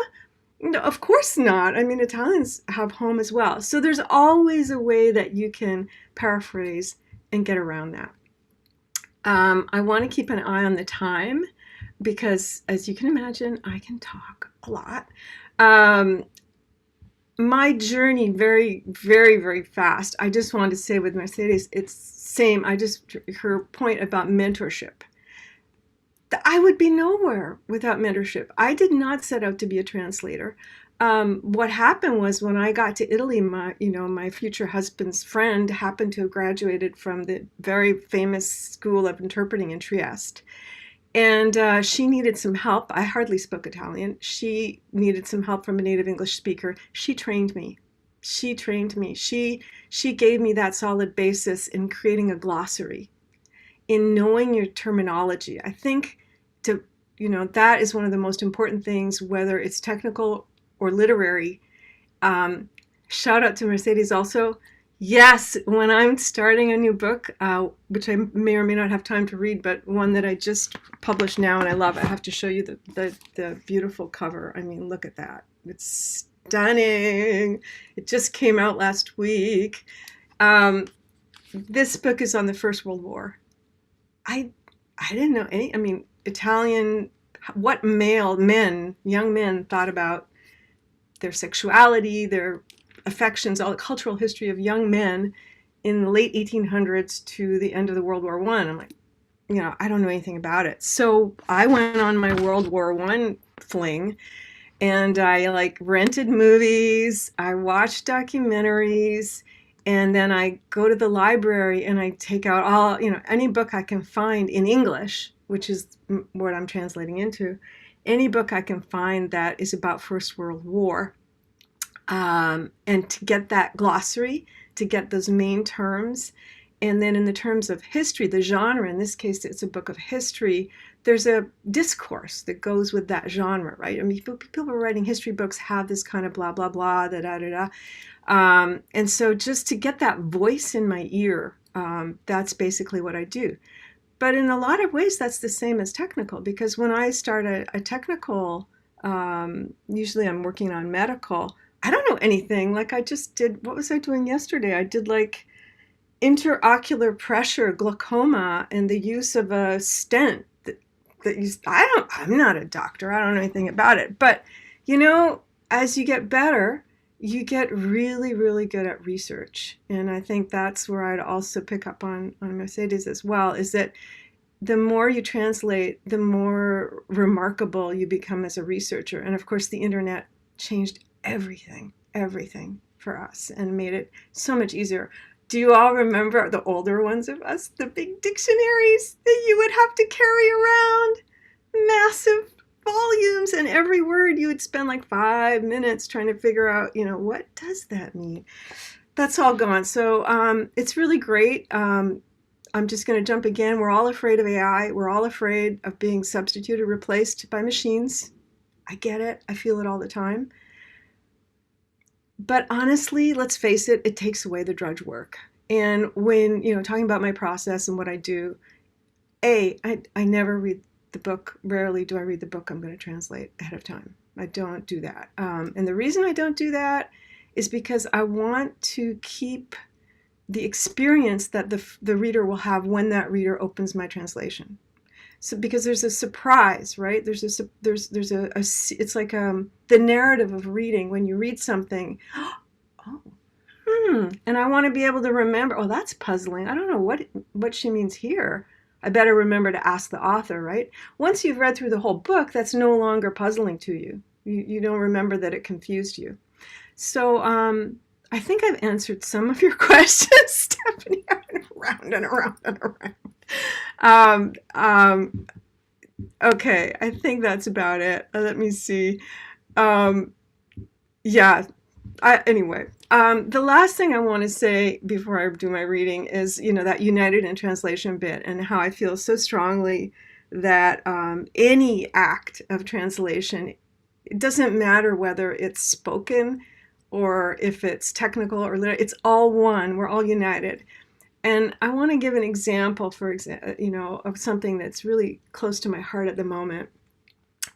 [SPEAKER 3] No, of course not. I mean, Italians have home as well. So there's always a way that you can paraphrase and get around that. I want to keep an eye on the time because, as you can imagine, I can talk a lot. My journey very, very, very fast. I just wanted to say with Mercedes, it's same. Her point about mentorship. I would be nowhere without mentorship. I did not set out to be a translator. What happened was when I got to Italy, my future husband's friend happened to have graduated from the very famous School of Interpreting in Trieste. And she needed some help. I hardly spoke Italian. She needed some help from a native English speaker. She trained me. She gave me that solid basis in creating a glossary, in knowing your terminology. I think that is one of the most important things, whether it's technical or literary. Shout out to Mercedes also. Yes, when I'm starting a new book, which I may or may not have time to read, but one that I just published now and I love, I have to show you the beautiful cover. I mean, look at that. It's stunning. It just came out last week. This book is on the First World War. I didn't know Italian, what young men thought about their sexuality, their affections, all the cultural history of young men in the late 1800s to the end of the World War I. I'm like, I don't know anything about it. So I went on my World War I fling and I rented movies, I watched documentaries, and then I go to the library and I take out all, any book I can find in English, which is what I'm translating into, any book I can find that is about First World War. And to get that glossary, to get those main terms. And then in the terms of history, the genre, in this case, it's a book of history, there's a discourse that goes with that genre, right? I mean, people writing history books have this kind of blah, blah, blah, da-da-da-da. And so just to get that voice in my ear, that's basically what I do. But in a lot of ways, that's the same as technical, because when I start a technical, usually I'm working on medical, I don't know anything. Like I just did, what was I doing yesterday? I did interocular pressure glaucoma and the use of a stent I'm not a doctor. I don't know anything about it. But, as you get better, you get really, really good at research. And I think that's where I'd also pick up on Mercedes as well, is that the more you translate, the more remarkable you become as a researcher. And of course, the internet changed everything for us and made it so much easier. Do you all remember, the older ones of us, the big dictionaries that you would have to carry around? Massive volumes, and every word you would spend 5 minutes trying to figure out, what does that mean? That's all gone. So it's really great. I'm just going to jump again. We're all afraid of AI. We're all afraid of being substituted, replaced by machines. I get it. I feel it all the time. But honestly, let's face it, it takes away the drudge work. And when, talking about my process and what I do, I never read the book. Rarely do I read the book I'm going to translate ahead of time. I don't do that. And the reason I don't do that is because I want to keep the experience that the reader will have when that reader opens my translation. So because there's a surprise, right? There's it's like the narrative of reading. When you read something, oh, and I want to be able to remember, oh, that's puzzling. I don't know what she means here. I better remember to ask the author, right? Once you've read through the whole book, that's no longer puzzling to you. You don't remember that it confused you. So I think I've answered some of your questions, Stephanie. I went around and around and around. Okay, I think that's about it. Let me see. Yeah. Anyway, the last thing I want to say before I do my reading is, that united in translation bit, and how I feel so strongly that any act of translation, it doesn't matter whether it's spoken or if it's technical or literary, it's all one. We're all united. And I want to give an example, of something that's really close to my heart at the moment.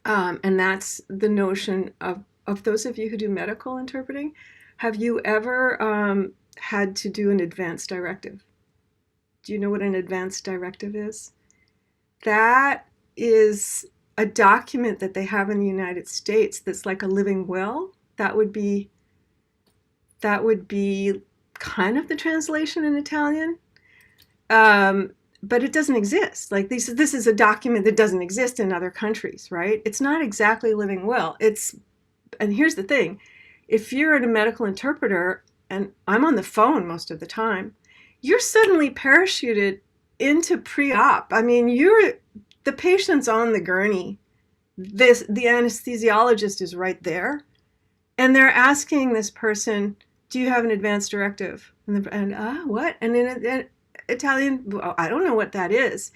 [SPEAKER 3] And that's the notion of those of you who do medical interpreting. Have you ever had to do an advance directive? Do you know what an advance directive is? That is a document that they have in the United States that's like a living will. That would be kind of the translation in Italian. But it doesn't exist. Like this is a document that doesn't exist in other countries, right? It's not exactly a living will. And here's the thing. If you're a medical interpreter, and I'm on the phone most of the time, you're suddenly parachuted into pre-op. I mean, the patient's on the gurney. The anesthesiologist is right there. And they're asking this person, do you have an advance directive? What? And in Italian, well, I don't know what that is.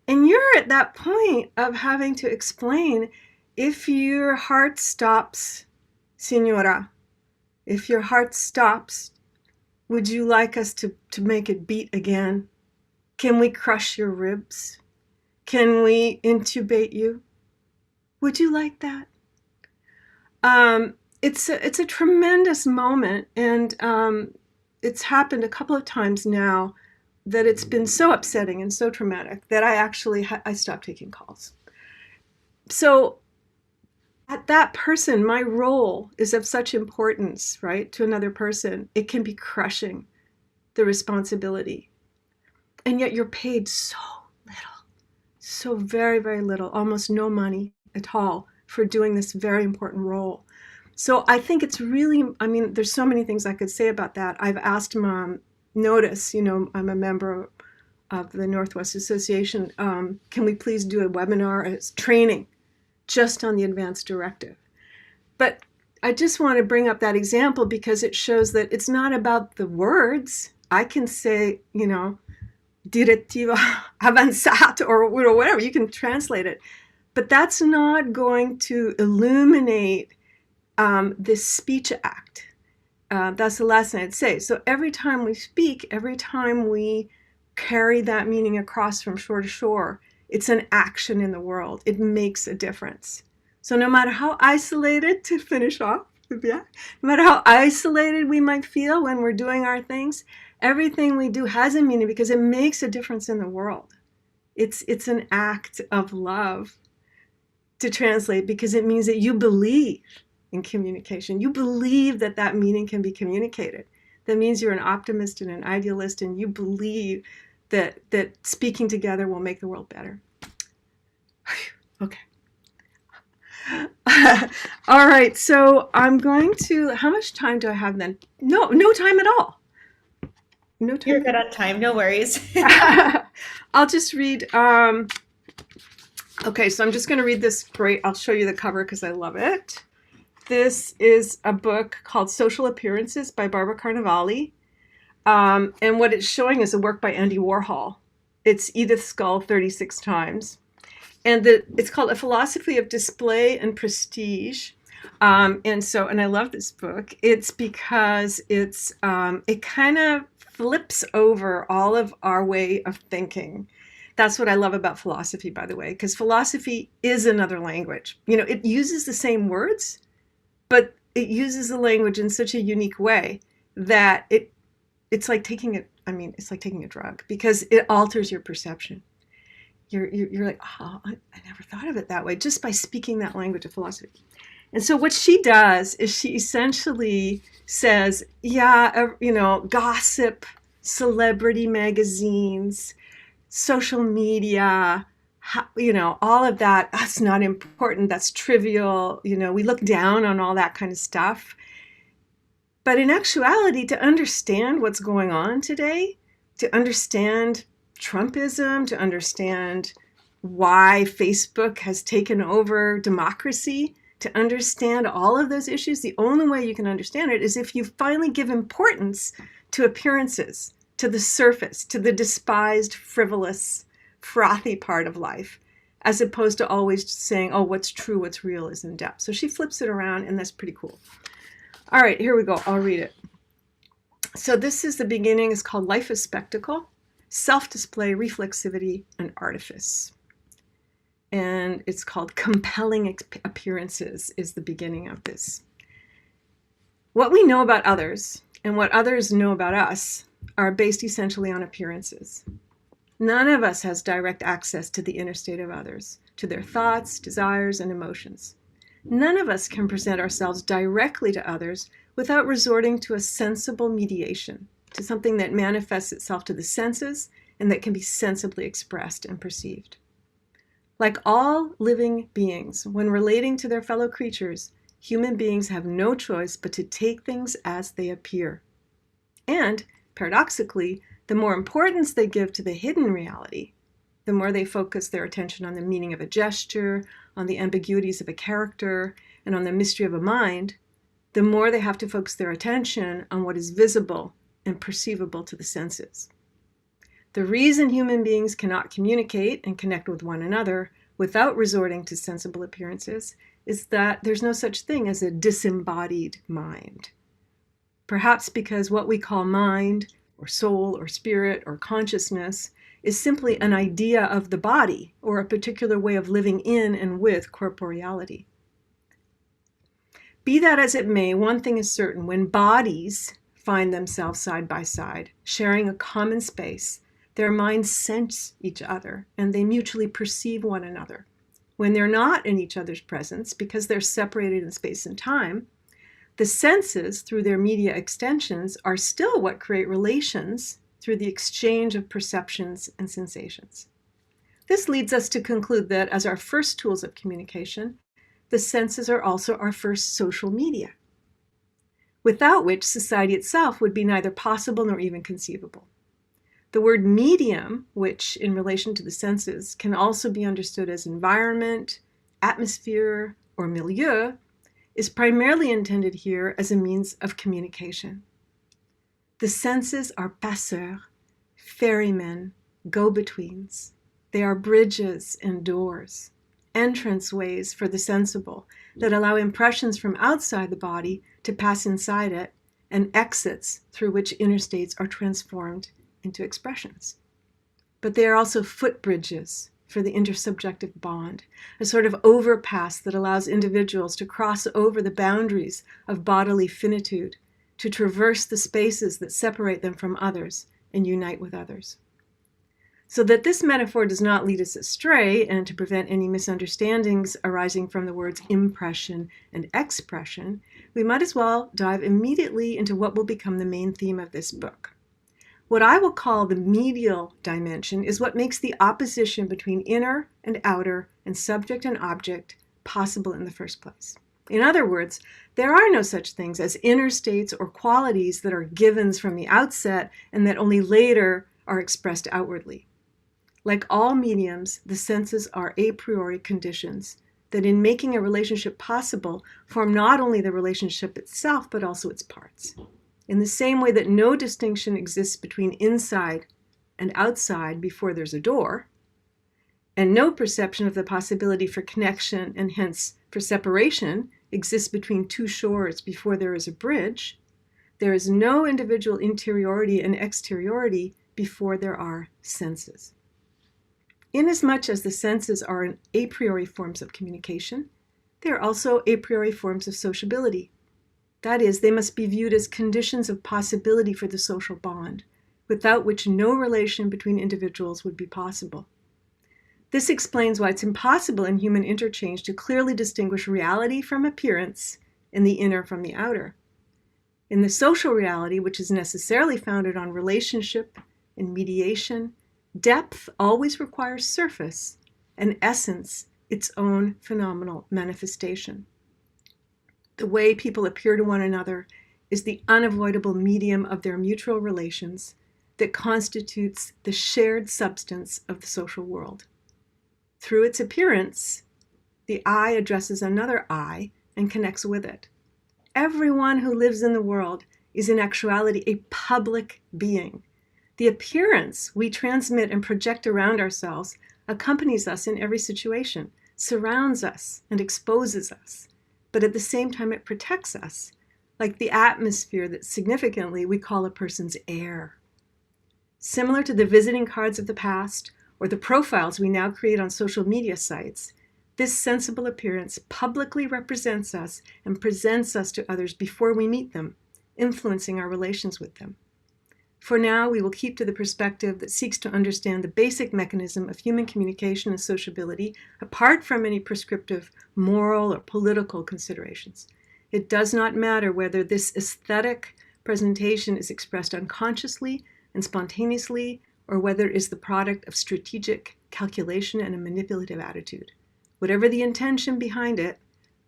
[SPEAKER 3] And you're at that point of having to explain, if your heart stops, signora, if your heart stops, would you like us to make it beat again? Can we crush your ribs? Can we intubate you? Would you like that? It's a tremendous moment, and it's happened a couple of times now that it's been so upsetting and so traumatic that I stopped taking calls. So at that person, my role is of such importance, right, to another person. It can be crushing, the responsibility. And yet you're paid so little, so very, very little, almost no money at all for doing this very important role. So I think it's really, there's so many things I could say about that. I've asked Notice, I'm a member of the Northwest Association. Can we please do a webinar as training just on the advance directive? But I just want to bring up that example because it shows that it's not about the words. I can say, direttiva avanzata or whatever, you can translate it. But that's not going to illuminate this speech act. That's the last thing I'd say. So every time we speak, every time we carry that meaning across from shore to shore, it's an action in the world. It makes a difference. So no matter how isolated, to finish off, no matter how isolated we might feel when we're doing our things, everything we do has a meaning because it makes a difference in the world. It's an act of love to translate because it means that you believe in communication. You believe that meaning can be communicated. That means you're an optimist and an idealist, and you believe that speaking together will make the world better. Okay. All right, so I'm going to, how much time do I have then? No time at all. No time.
[SPEAKER 1] You're good on time, no worries.
[SPEAKER 3] I'll just read, okay, so I'm just gonna read this great, I'll show you the cover because I love it. This is a book called Social Appearances by Barbara Carnevale. And what it's showing is a work by Andy Warhol. It's Edith Skull 36 times. And it's called A Philosophy of Display and Prestige. And I love this book. It's because it kind of flips over all of our way of thinking. That's what I love about philosophy, by the way, because philosophy is another language. It uses the same words, but it uses the language in such a unique way that it's like taking it. I mean, it's like taking a drug because it alters your perception. You're like, oh, I never thought of it that way, just by speaking that language of philosophy. And so what she does is she essentially says, yeah, gossip, celebrity magazines, social media, all of that's not important. That's trivial. We look down on all that kind of stuff. But in actuality, to understand what's going on today, to understand Trumpism, to understand why Facebook has taken over democracy, to understand all of those issues, the only way you can understand it is if you finally give importance to appearances, to the surface, to the despised, frivolous, frothy part of life, as opposed to always saying, oh, what's true, what's real is in depth. So she flips it around, and that's pretty cool. All right, here we go. I'll read it. So this is the beginning. It's called Life is Spectacle, Self-Display, Reflexivity, and Artifice. And it's called Compelling Appearances is the beginning of this. What we know about others and what others know about us are based essentially on appearances. None of us has direct access to the inner state of others, to their thoughts, desires, and emotions. None of us can present ourselves directly to others without resorting to a sensible mediation, to something that manifests itself to the senses and that can be sensibly expressed and perceived. Like all living beings, when relating to their fellow creatures, human beings have no choice but to take things as they appear. And, paradoxically, the more importance they give to the hidden reality, the more they focus their attention on the meaning of a gesture, on the ambiguities of a character, and on the mystery of a mind, the more they have to focus their attention on what is visible and perceivable to the senses. The reason human beings cannot communicate and connect with one another without resorting to sensible appearances is that there's no such thing as a disembodied mind. Perhaps because what we call mind, or soul, or spirit, or consciousness is simply an idea of the body or a particular way of living in and with corporeality. Be that as it may, one thing is certain: when bodies find themselves side by side, sharing a common space, their minds sense each other and they mutually perceive one another. When they're not in each other's presence, because they're separated in space and time, the senses, through their media extensions, are still what create relations through the exchange of perceptions and sensations. This leads us to conclude that as our first tools of communication, the senses are also our first social media, without which society itself would be neither possible nor even conceivable. The word medium, which in relation to the senses can also be understood as environment, atmosphere, or milieu, is primarily intended here as a means of communication. The senses are passeurs, ferrymen, go-betweens. They are bridges and doors, entranceways for the sensible that allow impressions from outside the body to pass inside it, and exits through which inner states are transformed into expressions. But they are also footbridges for the intersubjective bond, a sort of overpass that allows individuals to cross over the boundaries of bodily finitude, to traverse the spaces that separate them from others and unite with others. So that this metaphor does not lead us astray and to prevent any misunderstandings arising from the words impression and expression, we might as well dive immediately into what will become the main theme of this book. What I will call the medial dimension is what makes the opposition between inner and outer and subject and object possible in the first place. In other words, there are no such things as inner states or qualities that are givens from the outset and that only later are expressed outwardly. Like all mediums, the senses are a priori conditions that in making a relationship possible form not only the relationship itself but also its parts. In the same way that no distinction exists between inside and outside before there's a door, and no perception of the possibility for connection and hence for separation exists between two shores before there is a bridge, there is no individual interiority and exteriority before there are senses. Inasmuch as the senses are a priori forms of communication, they are also a priori forms of sociability. That is, they must be viewed as conditions of possibility for the social bond, without which no relation between individuals would be possible. This explains why it's impossible in human interchange to clearly distinguish reality from appearance and the inner from the outer. In the social reality, which is necessarily founded on relationship and mediation, depth always requires surface, and essence its own phenomenal manifestation. The way people appear to one another is the unavoidable medium of their mutual relations that constitutes the shared substance of the social world. Through its appearance, the eye addresses another eye and connects with it. Everyone who lives in the world is in actuality a public being. The appearance we transmit and project around ourselves accompanies us in every situation, surrounds us, and exposes us. But at the same time, it protects us, like the atmosphere that significantly we call a person's air. Similar to the visiting cards of the past or the profiles we now create on social media sites, this sensible appearance publicly represents us and presents us to others before we meet them, influencing our relations with them. For now, we will keep to the perspective that seeks to understand the basic mechanism of human communication and sociability apart from any prescriptive moral or political considerations. It does not matter whether this aesthetic presentation is expressed unconsciously and spontaneously, or whether it is the product of strategic calculation and a manipulative attitude. Whatever the intention behind it,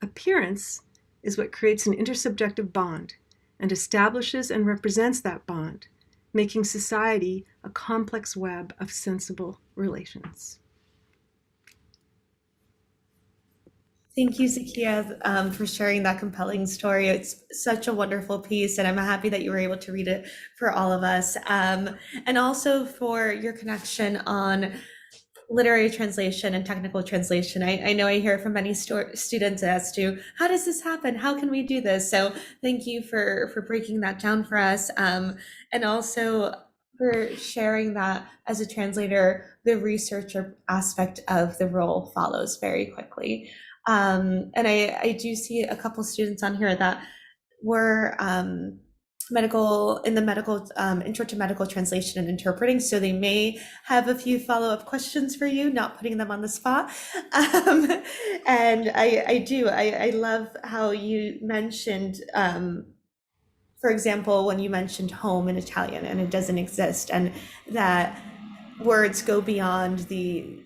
[SPEAKER 3] appearance is what creates an intersubjective bond and establishes and represents that bond, making society a complex web of sensible relations.
[SPEAKER 1] Thank you, Zakia, for sharing that compelling story. It's such a wonderful piece, and I'm happy that you were able to read it for all of us. And also for your connection on literary translation and technical translation. I know I hear from many students as to how does this happen? How can we do this? So thank you for breaking that down for us. And also for sharing that as a translator, the researcher aspect of the role follows very quickly. And I do see a couple students on here that were medical intro to medical translation and interpreting, so they may have a few follow-up questions for you, not putting them on the spot. And I love how you mentioned, for example, when you mentioned home in Italian and it doesn't exist, and that words go beyond the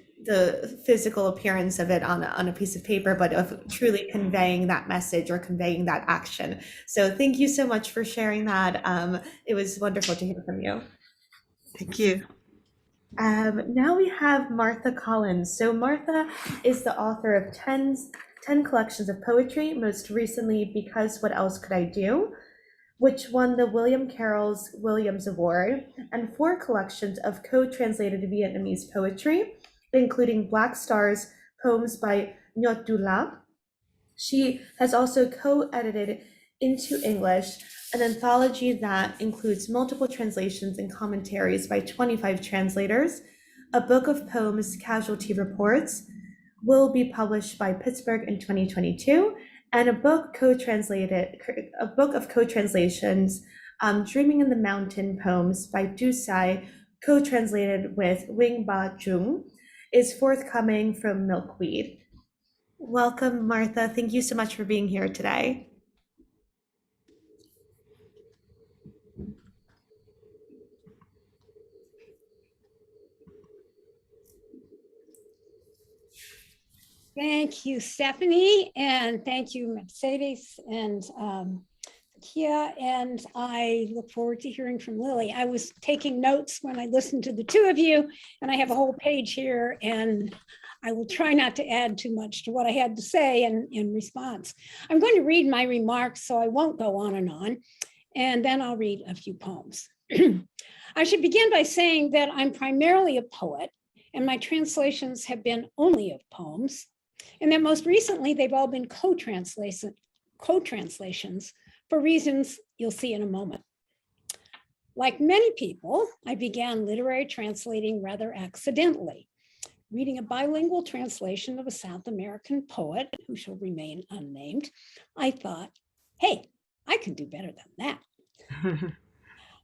[SPEAKER 1] physical appearance of it on a piece of paper, but of truly conveying that message or conveying that action. So thank you so much for sharing that. It was wonderful to hear from you.
[SPEAKER 3] Thank you.
[SPEAKER 1] Now we have Martha Collins. So Martha is the author of 10 collections of poetry, most recently Because What Else Could I Do?, which won the William Carroll's Williams Award, and 4 collections of co-translated Vietnamese poetry, including Black Stars, poems by Nhot Dula. She has also co-edited into English an anthology that includes multiple translations and commentaries by 25 translators. A book of poems, Casualty Reports, will be published by Pittsburgh in 2022, and a book of co-translations, Dreaming in the Mountain Poems by Du Sai, co-translated with Wing Ba Jung, is forthcoming from Milkweed. Welcome, Martha. Thank you so much for being here today.
[SPEAKER 4] Thank you, Stephanie, and thank you, Mercedes and Kia, and I look forward to hearing from Lily. I was taking notes when I listened to the two of you, and I have a whole page here, and I will try not to add too much to what I had to say in response. I'm going to read my remarks, so I won't go on, and then I'll read a few poems. I should begin by saying that I'm primarily a poet, and my translations have been only of poems, and that most recently they've all been co-translations co-translations for reasons you'll see in a moment. Like many people, I began literary translating rather accidentally. Reading a bilingual translation of a South American poet who shall remain unnamed, I thought, hey, I can do better than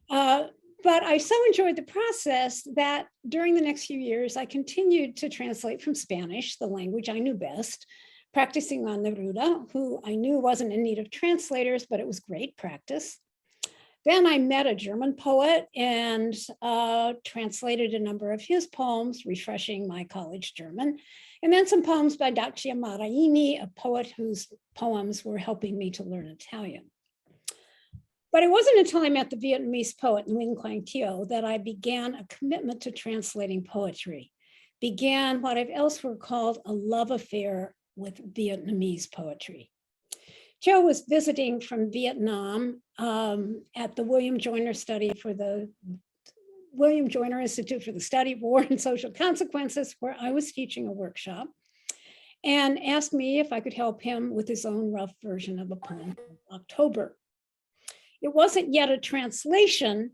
[SPEAKER 4] that. But I so enjoyed the process that during the next few years, I continued to translate from Spanish, the language I knew best, practicing on Neruda, who I knew wasn't in need of translators, but it was great practice. Then I met a German poet and translated a number of his poems, refreshing my college German. And then some poems by Dacia Maraini, a poet whose poems were helping me to learn Italian. But it wasn't until I met the Vietnamese poet Nguyen Quang Thio that I began a commitment to translating poetry, began what I've elsewhere called a love affair with Vietnamese poetry. Thio was visiting from Vietnam at the William Joyner Institute for the Study of War and Social Consequences, where I was teaching a workshop, and asked me if I could help him with his own rough version of a poem called October. It wasn't yet a translation,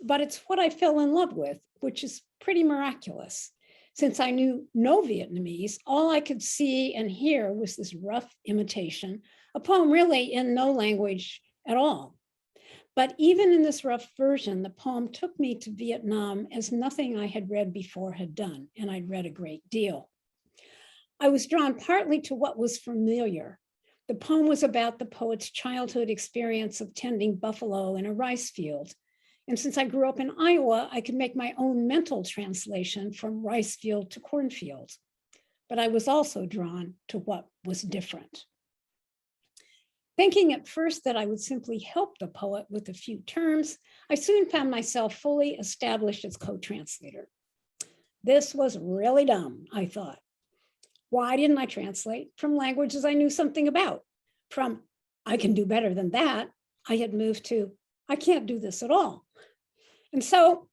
[SPEAKER 4] but it's what I fell in love with, which is pretty miraculous. Since I knew no Vietnamese, all I could see and hear was this rough imitation, a poem really in no language at all. But even in this rough version, the poem took me to Vietnam as nothing I had read before had done, and I'd read a great deal. I was drawn partly to what was familiar. The poem was about the poet's childhood experience of tending buffalo in a rice field. And since I grew up in Iowa, I could make my own mental translation from rice field to cornfield. But I was also drawn to what was different. Thinking at first that I would simply help the poet with a few terms, I soon found myself fully established as co-translator. This was really dumb, I thought. Why didn't I translate from languages I knew something about? From, I can do better than that, I had moved to, I can't do this at all. And so,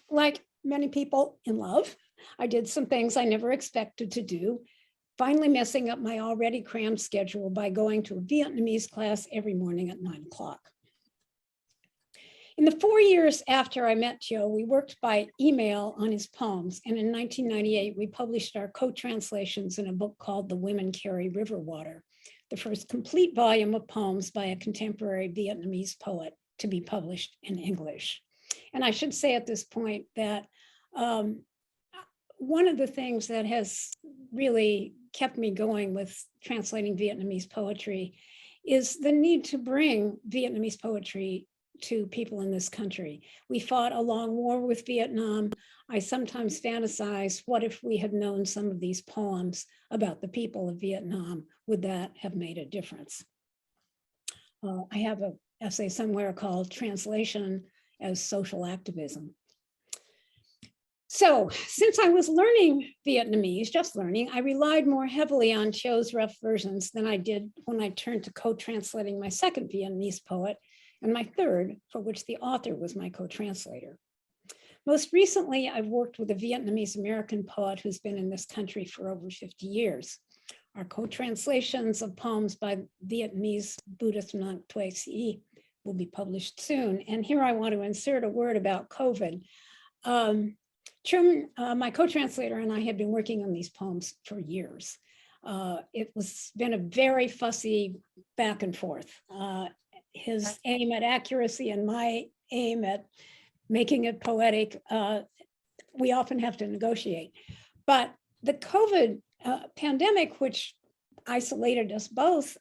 [SPEAKER 4] like many people in love, I did some things I never expected to do, finally messing up my already crammed schedule by going to a Vietnamese class every morning at 9 o'clock. In the 4 years after I met Thio, we worked by email on his poems. And in 1998, we published our co-translations in a book called The Women Carry River Water, the first complete volume of poems by a contemporary Vietnamese poet to be published in English. And I should say at this point that one of the things that has really kept me going with translating Vietnamese poetry is the need to bring Vietnamese poetry to people in this country. We fought a long war with Vietnam. I sometimes fantasize, what if we had known some of these poems about the people of Vietnam? Would that have made a difference? I have an essay somewhere called Translation as Social Activism. So since I was learning Vietnamese, just learning, I relied more heavily on Thio's rough versions than I did when I turned to co-translating my second Vietnamese poet, and my third, for which the author was my co-translator. Most recently, I've worked with a Vietnamese American poet who's been in this country for over 50 years. Our co-translations of poems by Vietnamese Buddhist monk Tuệ Sĩ will be published soon. And here I want to insert a word about COVID. My co-translator and I had been working on these poems for years. It was been a very fussy back and forth. His aim at accuracy and my aim at making it poetic, we often have to negotiate. But the COVID pandemic, which isolated us both,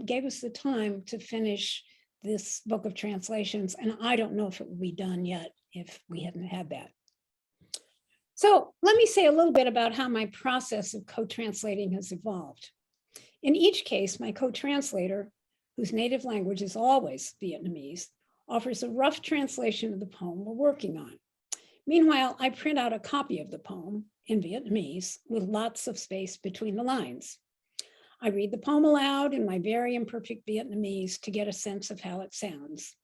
[SPEAKER 4] gave us the time to finish this book of translations. And I don't know if it would be done yet if we hadn't had that. So let me say a little bit about how my process of co-translating has evolved. In each case, my co-translator, whose native language is always Vietnamese, offers a rough translation of the poem we're working on. Meanwhile, I print out a copy of the poem in Vietnamese with lots of space between the lines. I read the poem aloud in my very imperfect Vietnamese to get a sense of how it sounds.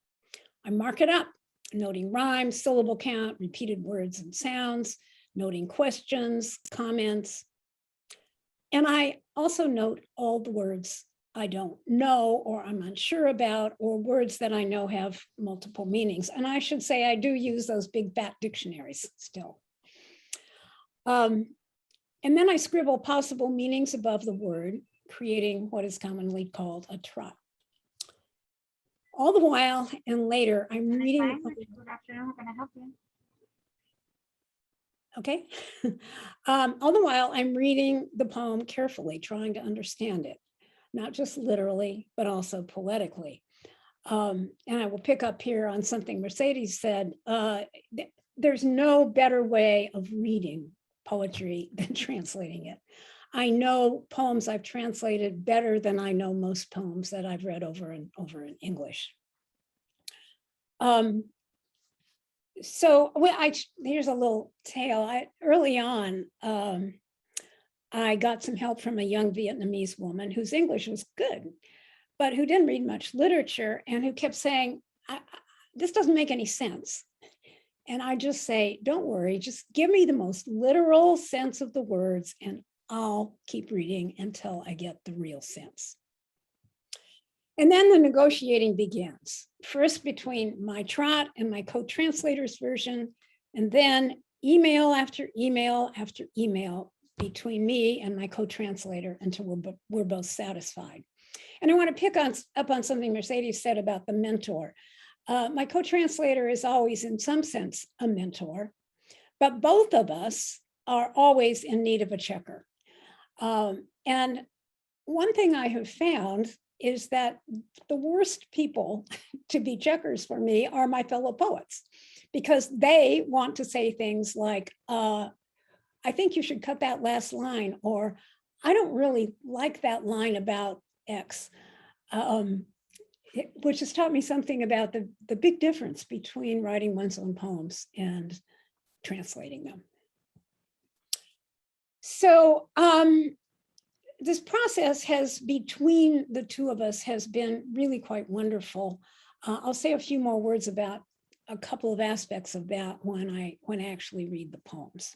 [SPEAKER 4] I mark it up, noting rhymes, syllable count, repeated words and sounds, noting questions, comments. And I also note all the words I don't know or I'm unsure about, or words that I know have multiple meanings. And I should say I do use those big fat dictionaries still. And then I scribble possible meanings above the word, creating what is commonly called a trot. All the while and later, I'm reading.
[SPEAKER 5] Good afternoon, how can I help you?
[SPEAKER 4] Okay. All the while, I'm reading the poem carefully, trying to understand it, not just literally, but also poetically. And I will pick up here on something Mercedes said. There's no better way of reading poetry than translating it. I know poems I've translated better than I know most poems that I've read over in English. So here's a little tale. Early on, I got some help from a young Vietnamese woman whose English was good, but who didn't read much literature and who kept saying, this doesn't make any sense. And I just say, don't worry, just give me the most literal sense of the words and I'll keep reading until I get the real sense. And then the negotiating begins, first between my trot and my co-translator's version, and then email after email after email between me and my co-translator until we're both satisfied. And I want to pick up on something Mercedes said about the mentor. My co-translator is always, in some sense, a mentor, but both of us are always in need of a checker. And one thing I have found is that the worst people to be checkers for me are my fellow poets, because they want to say things like, I think you should cut that last line, or I don't really like that line about X, which has taught me something about the big difference between writing one's own poems and translating them. So this process between the two of us has been really quite wonderful. I'll say a few more words about a couple of aspects of that when I actually read the poems.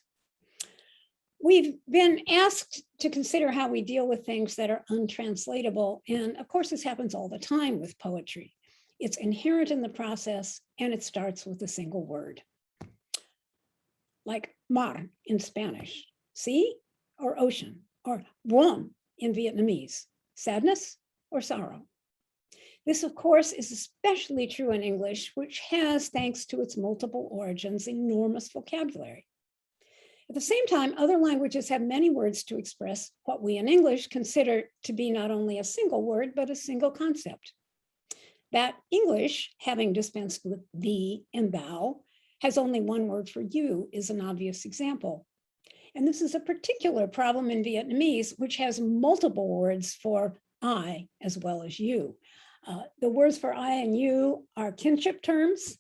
[SPEAKER 4] We've been asked to consider how we deal with things that are untranslatable. And of course, this happens all the time with poetry. It's inherent in the process and it starts with a single word. Like mar in Spanish, sea or ocean, or buồn in Vietnamese, sadness or sorrow. This, of course, is especially true in English, which has, thanks to its multiple origins, enormous vocabulary. At the same time, other languages have many words to express what we in English consider to be not only a single word, but a single concept. That English, having dispensed with thee and thou, has only one word for you is an obvious example. And this is a particular problem in Vietnamese, which has multiple words for I as well as you. The words for I and you are kinship terms.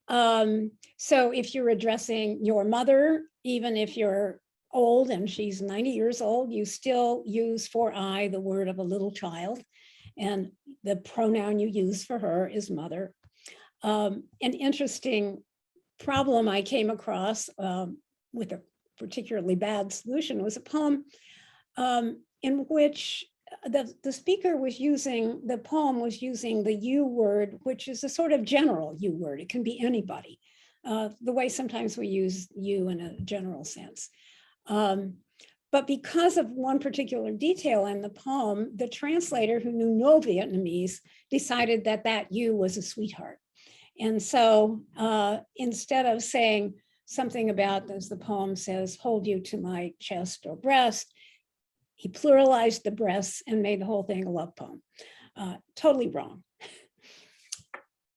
[SPEAKER 4] So if you're addressing your mother, even if you're old and she's 90 years old, you still use for I the word of a little child, and the pronoun you use for her is mother. An interesting problem I came across with a particularly bad solution was a poem in which the speaker was using, the poem was using the you word, which is a sort of general you word. It can be anybody, the way sometimes we use you in a general sense. But because of one particular detail in the poem, the translator, who knew no Vietnamese, decided that that you was a sweetheart. And so instead of saying something about, as the poem says, hold you to my chest or breast, he pluralized the breasts and made the whole thing a love poem. Totally wrong.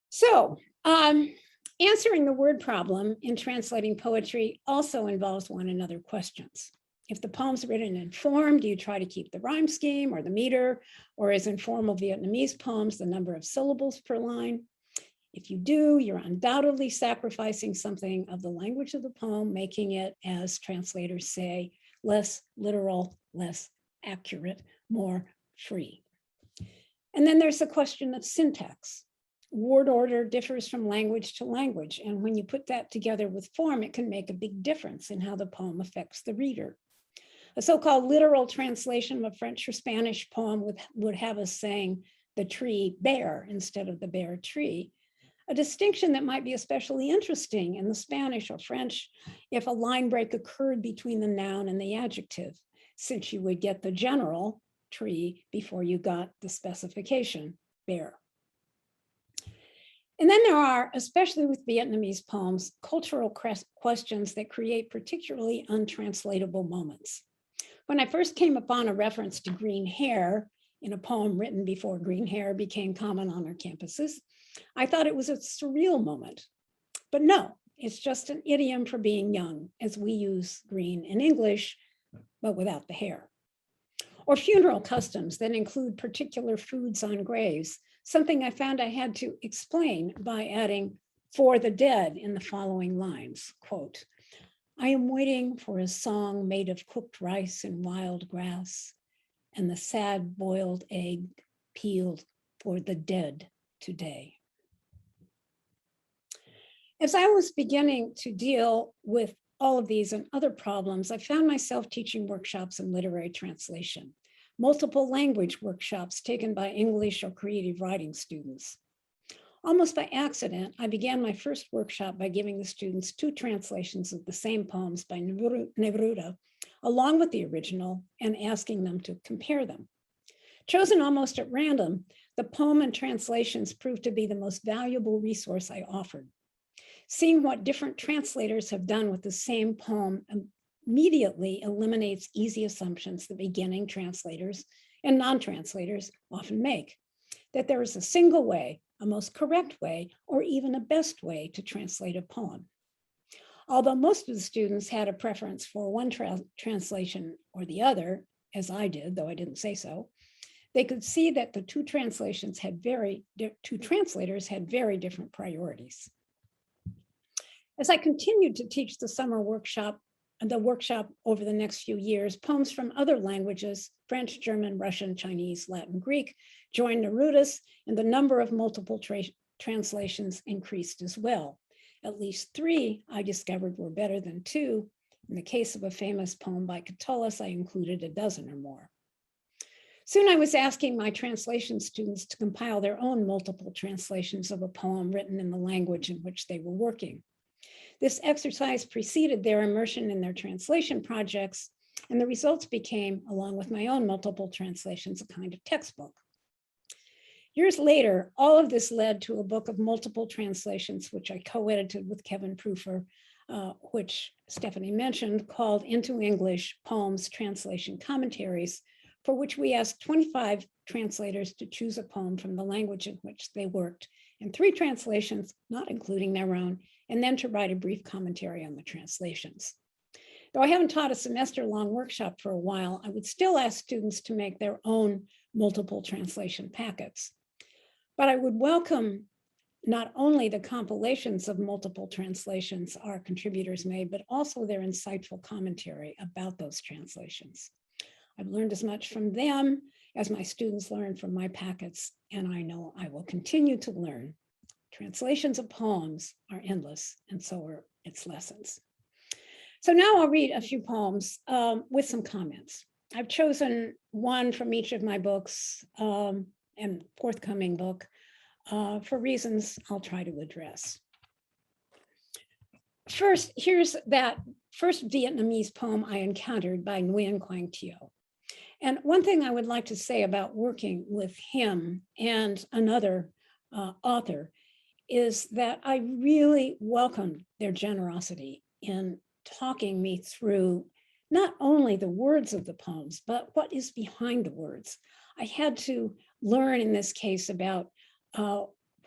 [SPEAKER 4] So answering the word problem in translating poetry also involves one another questions. If the poem's written in form, do you try to keep the rhyme scheme or the meter, or as in formal Vietnamese poems, the number of syllables per line? If you do, you're undoubtedly sacrificing something of the language of the poem, making it, as translators say, less literal, less accurate, more free. And then there's the question of syntax. Word order differs from language to language, and when you put that together with form, it can make a big difference in how the poem affects the reader. A so-called literal translation of a French or Spanish poem would have us saying the tree bear instead of the bare tree, a distinction that might be especially interesting in the Spanish or French if a line break occurred between the noun and the adjective, since you would get the general tree before you got the specification bear. And then there are, especially with Vietnamese poems, cultural questions that create particularly untranslatable moments. When I first came upon a reference to green hair in a poem written before green hair became common on our campuses, I thought it was a surreal moment. But no, it's just an idiom for being young, as we use green in English, but without the hair. Or funeral customs that include particular foods on graves, something I found I had to explain by adding "for the dead" in the following lines, quote, "I am waiting for a song made of cooked rice and wild grass, and the sad boiled egg peeled for the dead today." As I was beginning to deal with all of these and other problems, I found myself teaching workshops in literary translation, multiple language workshops taken by English or creative writing students. Almost by accident, I began my first workshop by giving the students 2 translations of the same poems by Neruda, along with the original, and asking them to compare them. Chosen almost at random, the poem and translations proved to be the most valuable resource I offered. Seeing what different translators have done with the same poem immediately eliminates easy assumptions that beginning translators and non-translators often make, that there is a single way, a most correct way, or even a best way to translate a poem. Although most of the students had a preference for one translation or the other, as I did, though I didn't say so, they could see that the two translators had very different priorities. As I continued to teach the summer workshop, over the next few years, poems from other languages, French, German, Russian, Chinese, Latin, Greek, joined Neruda's, and the number of multiple translations increased as well. At least 3 I discovered were better than 2. In the case of a famous poem by Catullus, I included a dozen or more. Soon I was asking my translation students to compile their own multiple translations of a poem written in the language in which they were working. This exercise preceded their immersion in their translation projects, and the results became, along with my own multiple translations, a kind of textbook. Years later, all of this led to a book of multiple translations, which I co-edited with Kevin Proofer, which Stephanie mentioned, called Into English Poems, Translation Commentaries, for which we asked 25 translators to choose a poem from the language in which they worked, and 3 translations, not including their own, and then to write a brief commentary on the translations. Though I haven't taught a semester-long workshop for a while, I would still ask students to make their own multiple translation packets. But I would welcome not only the compilations of multiple translations our contributors made, but also their insightful commentary about those translations. I've learned as much from them as my students learned from my packets, and I know I will continue to learn. Translations of poems are endless, and so are its lessons. So now I'll read a few poems with some comments. I've chosen one from each of my books and forthcoming book for reasons I'll try to address. First, here's that first Vietnamese poem I encountered by Nguyen Quang Thio. And one thing I would like to say about working with him and another author is that I really welcomed their generosity in talking me through not only the words of the poems, but what is behind the words. I had to learn in this case about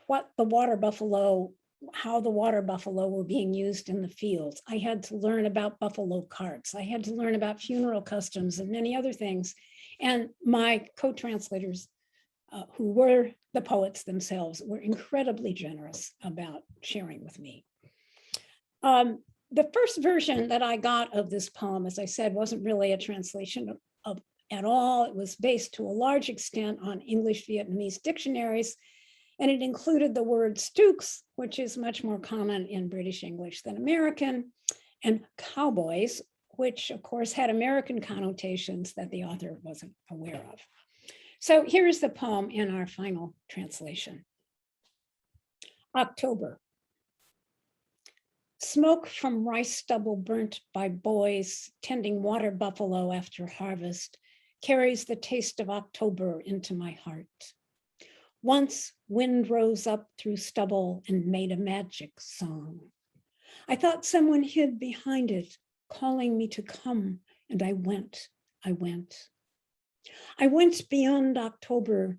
[SPEAKER 4] what the water buffalo, how the water buffalo were being used in the fields. I had to learn about buffalo carts. I had to learn about funeral customs and many other things. And my co-translators, who were the poets themselves, were incredibly generous about sharing with me. The first version that I got of this poem, as I said, wasn't really a translation at all. It was based to a large extent on English Vietnamese dictionaries, and it included the word stooks, which is much more common in British English than American, and cowboys, which of course had American connotations that the author wasn't aware of. So here's the poem in our final translation. October. Smoke from rice stubble burnt by boys tending water buffalo after harvest carries the taste of October into my heart. Once wind rose up through stubble and made a magic song. I thought someone hid behind it, calling me to come, and I went. I went beyond October,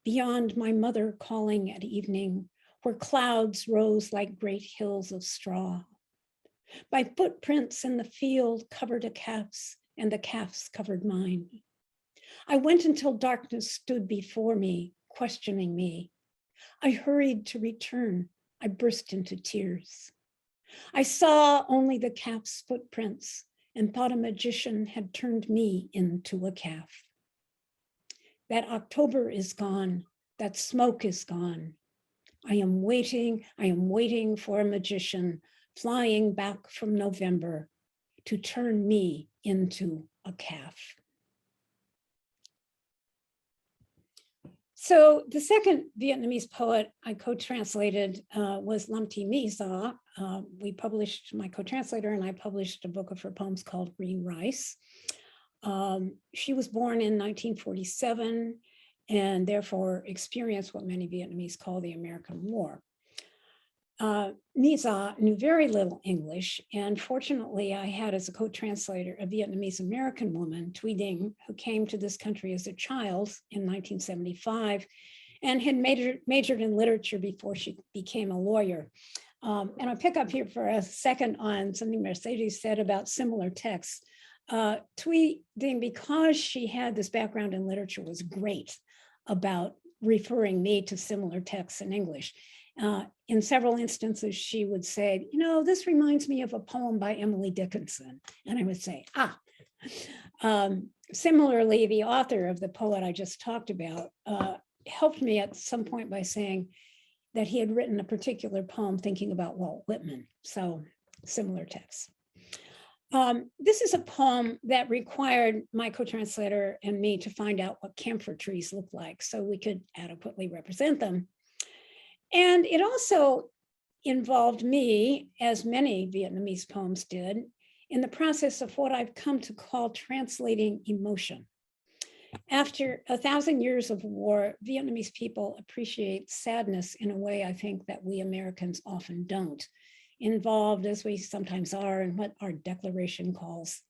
[SPEAKER 4] beyond my mother calling at evening, where clouds rose like great hills of straw. My footprints in the field covered a calf's, and the calf's covered mine. I went until darkness stood before me, questioning me. I hurried to return. I burst into tears. I saw only the calf's footprints and thought a magician had turned me into a calf. That October is gone. That smoke is gone. I am waiting for a magician flying back from November to turn me into a calf. So the second Vietnamese poet I co-translated was Lam Thi Misa. My co-translator and I published a book of her poems called Green Rice. She was born in 1947 and therefore experienced what many Vietnamese call the American War. Misa knew very little English, and fortunately I had as a co-translator a Vietnamese American woman, Thuy Dinh, who came to this country as a child in 1975 and had majored in literature before she became a lawyer. And I'll pick up here for a second on something Mercedes said about similar texts. Thuy Dinh, because she had this background in literature, was great about referring me to similar texts in English. In several instances, she would say, you know, this reminds me of a poem by Emily Dickinson. And I would say, Similarly, the author of the poet I just talked about helped me at some point by saying that he had written a particular poem thinking about Walt Whitman. So similar texts. This is a poem that required my co-translator and me to find out what camphor trees look like so we could adequately represent them. And it also involved me, as many Vietnamese poems did, in the process of what I've come to call translating emotion. After 1,000 years of war, Vietnamese people appreciate sadness in a way I think that we Americans often don't, involved as we sometimes are in what our declaration calls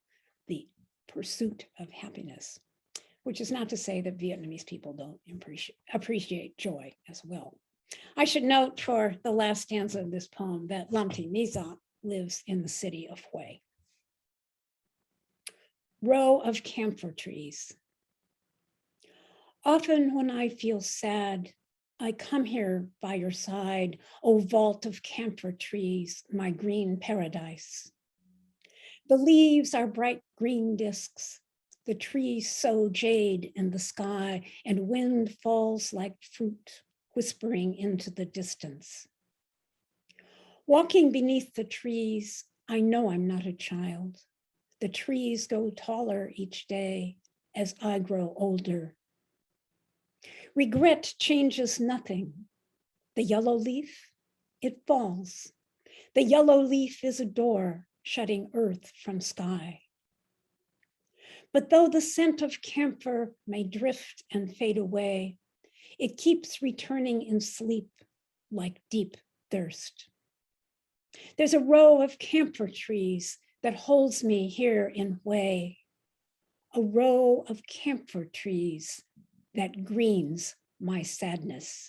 [SPEAKER 4] the pursuit of happiness, which is not to say that Vietnamese people don't appreciate joy as well. I should note for the last stanza of this poem that Lam Thi Misa lives in the city of Hue. Row of camphor trees. Often when I feel sad, I come here by your side, O vault of camphor trees, my green paradise. The leaves are bright green discs, the trees sow jade in the sky, and wind falls like fruit, whispering into the distance. Walking beneath the trees, I know I'm not a child. The trees go taller each day as I grow older. Regret changes nothing. The yellow leaf, it falls. The yellow leaf is a door shutting earth from sky. But though the scent of camphor may drift and fade away, it keeps returning in sleep like deep thirst. There's a row of camphor trees that holds me here in Hue, a row of camphor trees that greens my sadness.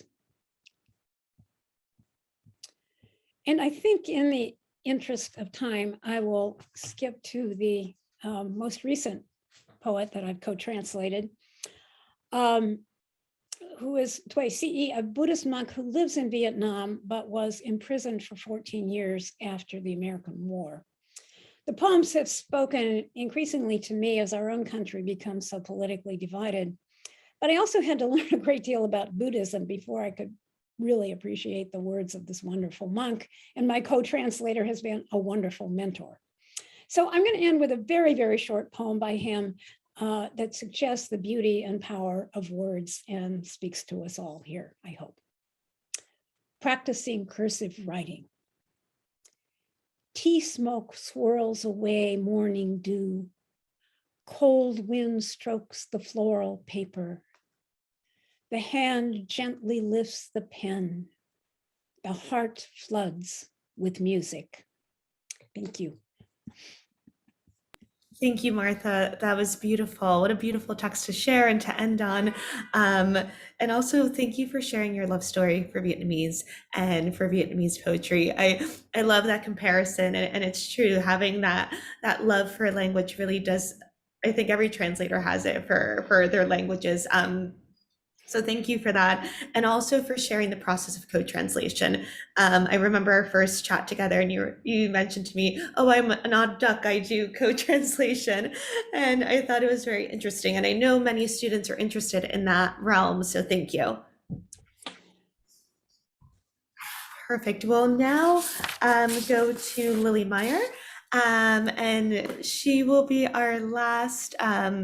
[SPEAKER 4] And I think in the interest of time, I will skip to the most recent poet that I've co-translated, who is Thuy Ce, a Buddhist monk who lives in Vietnam, but was imprisoned for 14 years after the American War. The poems have spoken increasingly to me as our own country becomes so politically divided. But I also had to learn a great deal about Buddhism before I could really appreciate the words of this wonderful monk. And my co-translator has been a wonderful mentor. So I'm going to end with a very, very short poem by him that suggests the beauty and power of words and speaks to us all here, I hope. Practicing cursive writing. Tea smoke swirls away morning dew. Cold wind strokes the floral paper. The hand gently lifts the pen. The heart floods with music. Thank you.
[SPEAKER 1] Thank you, Martha. That was beautiful. What a beautiful text to share and to end on. And also, thank you for sharing your love story for Vietnamese and for Vietnamese poetry. I love that comparison, and it's true. Having that love for language really does. I think every translator has it for their languages. So thank you for that, and also for sharing the process of co-translation. I remember our first chat together, and you mentioned to me, "Oh, I'm an odd duck. I do co-translation," and I thought it was very interesting. And I know many students are interested in that realm. So thank you. Perfect. We'll now go to Lily Meyer, and she will be our last. Let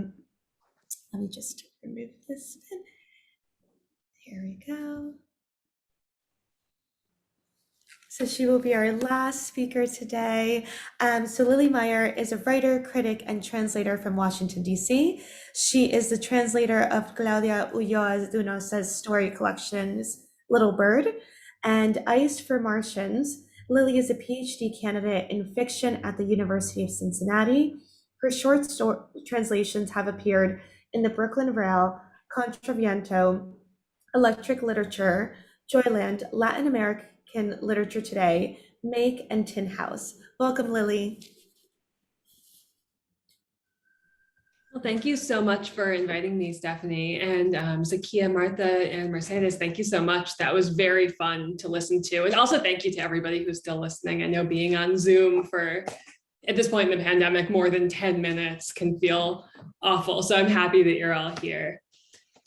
[SPEAKER 1] me just remove this pin. Here we go. So she will be our last speaker today. So Lily Meyer is a writer, critic, and translator from Washington, D.C. She is the translator of Claudia Ulloa Dunos's story collections, Little Bird, and Iced for Martians. Lily is a PhD candidate in fiction at the University of Cincinnati. Her short story translations have appeared in the Brooklyn Rail, Contraviento, Electric Literature, Joyland, Latin American Literature Today, Make, and Tin House. Welcome, Lily.
[SPEAKER 6] Well, thank you so much for inviting me, Stephanie, and Zakia, Martha, and Mercedes. Thank you so much. That was very fun to listen to. And also thank you to everybody who's still listening. I know being on Zoom for, at this point in the pandemic, more than 10 minutes can feel awful. So I'm happy that you're all here.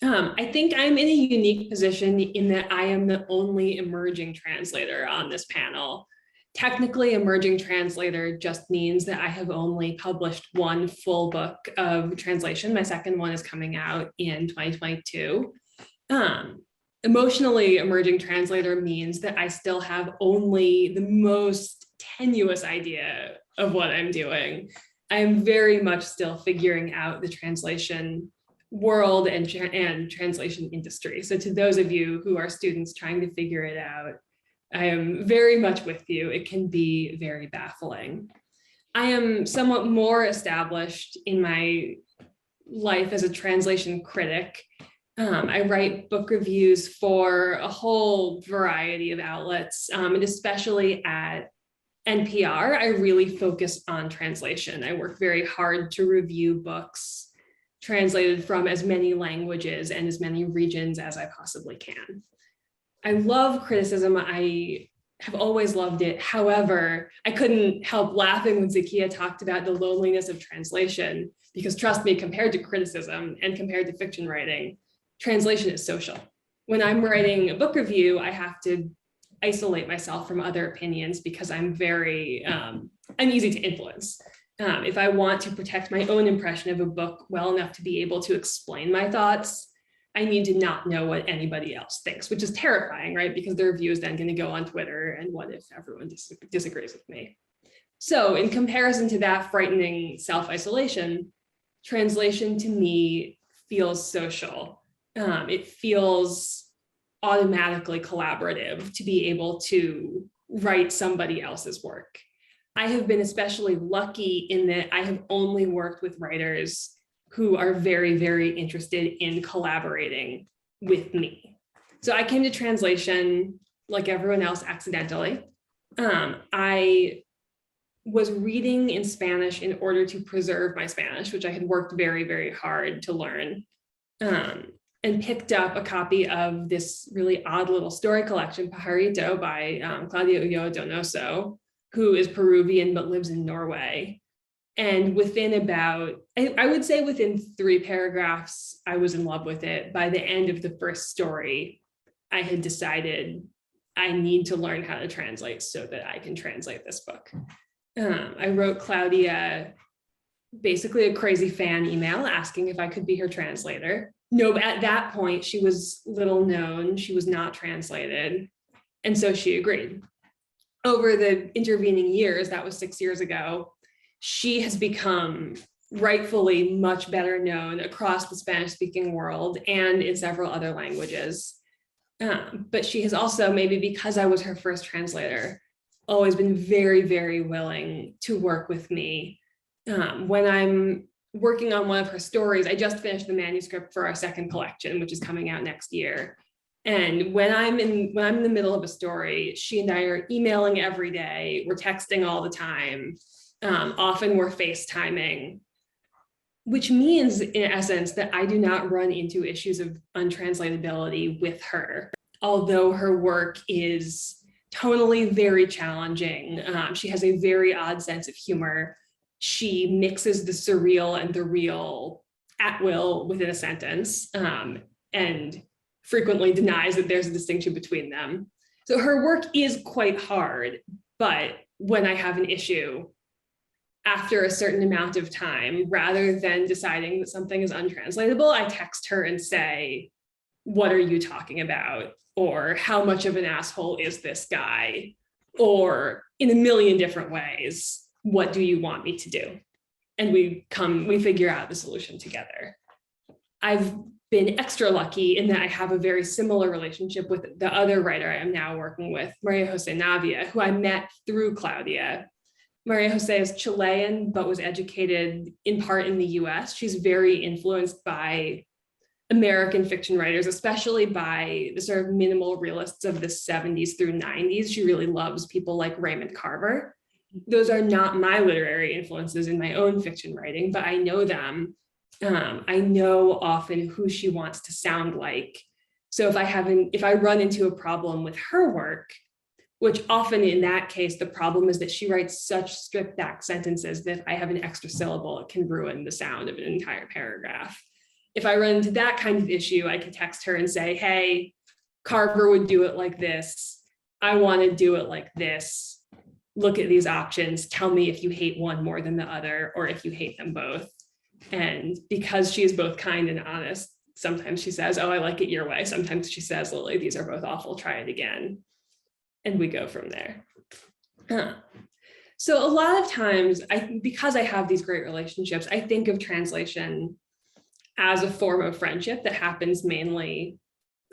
[SPEAKER 6] I think I'm in a unique position in that I am the only emerging translator on this panel. Technically, emerging translator just means that I have only published one full book of translation. My second one is coming out in 2022. Emotionally emerging translator means that I still have only the most tenuous idea of what I'm doing. I'm very much still figuring out the translation world and translation industry. So to those of you who are students trying to figure it out, I am very much with you. It can be very baffling. I am somewhat more established in my life as a translation critic. I write book reviews for a whole variety of outlets, and especially at NPR, I really focus on translation. I work very hard to review books translated from as many languages and as many regions as I possibly can. I love criticism. I have always loved it. However, I couldn't help laughing when Zakia talked about the loneliness of translation, because trust me, compared to criticism and compared to fiction writing, translation is social. When I'm writing a book review, I have to isolate myself from other opinions because I'm easy to influence. If I want to protect my own impression of a book well enough to be able to explain my thoughts, I need to not know what anybody else thinks, which is terrifying, right? Because the review is then going to go on Twitter, and what if everyone disagrees with me? So in comparison to that frightening self-isolation, translation to me feels social. It feels automatically collaborative to be able to write somebody else's work. I have been especially lucky in that I have only worked with writers who are very, very interested in collaborating with me. So I came to translation, like everyone else, accidentally. I was reading in Spanish in order to preserve my Spanish, which I had worked very, very hard to learn, and picked up a copy of this really odd little story collection, Pajarito, by Claudia Ulloa Donoso, who is Peruvian but lives in Norway. And within about, I would say within 3 paragraphs, I was in love with it. By the end of the first story, I had decided I need to learn how to translate so that I can translate this book. I wrote Claudia basically a crazy fan email asking if I could be her translator. No, at that point, she was little known. She was not translated. And so she agreed. Over the intervening years, that was 6 years ago, she has become rightfully much better known across the Spanish-speaking world and in several other languages. But she has also, maybe because I was her first translator, always been very, very willing to work with me. When I'm working on one of her stories, I just finished the manuscript for our second collection, which is coming out next year. And when I'm in the middle of a story, she and I are emailing every day. We're texting all the time. Often we're FaceTiming, which means in essence that I do not run into issues of untranslatability with her. Although her work is tonally very challenging, she has a very odd sense of humor. She mixes the surreal and the real at will within a sentence, and frequently denies that there's a distinction between them. So her work is quite hard, but when I have an issue, after a certain amount of time, rather than deciding that something is untranslatable, I text her and say, what are you talking about? Or how much of an asshole is this guy? Or in a million different ways, what do you want me to do? And we figure out the solution together. I've been extra lucky in that I have a very similar relationship with the other writer I am now working with, Maria Jose Navia, who I met through Claudia. Maria Jose is Chilean, but was educated in part in the US. She's very influenced by American fiction writers, especially by the sort of minimal realists of the 70s through 90s. She really loves people like Raymond Carver. Those are not my literary influences in my own fiction writing, but I know them. I know often who she wants to sound like. So if I run into a problem with her work, which often in that case, the problem is that she writes such stripped back sentences that if I have an extra syllable, it can ruin the sound of an entire paragraph. If I run into that kind of issue, I can text her and say, hey, Carver would do it like this. I want to do it like this. Look at these options. Tell me if you hate one more than the other, or if you hate them both. And because she is both kind and honest, sometimes she says, oh, I like it your way. Sometimes she says, Lily, these are both awful. Try it again. And we go from there. So a lot of times, because I have these great relationships, I think of translation as a form of friendship that happens mainly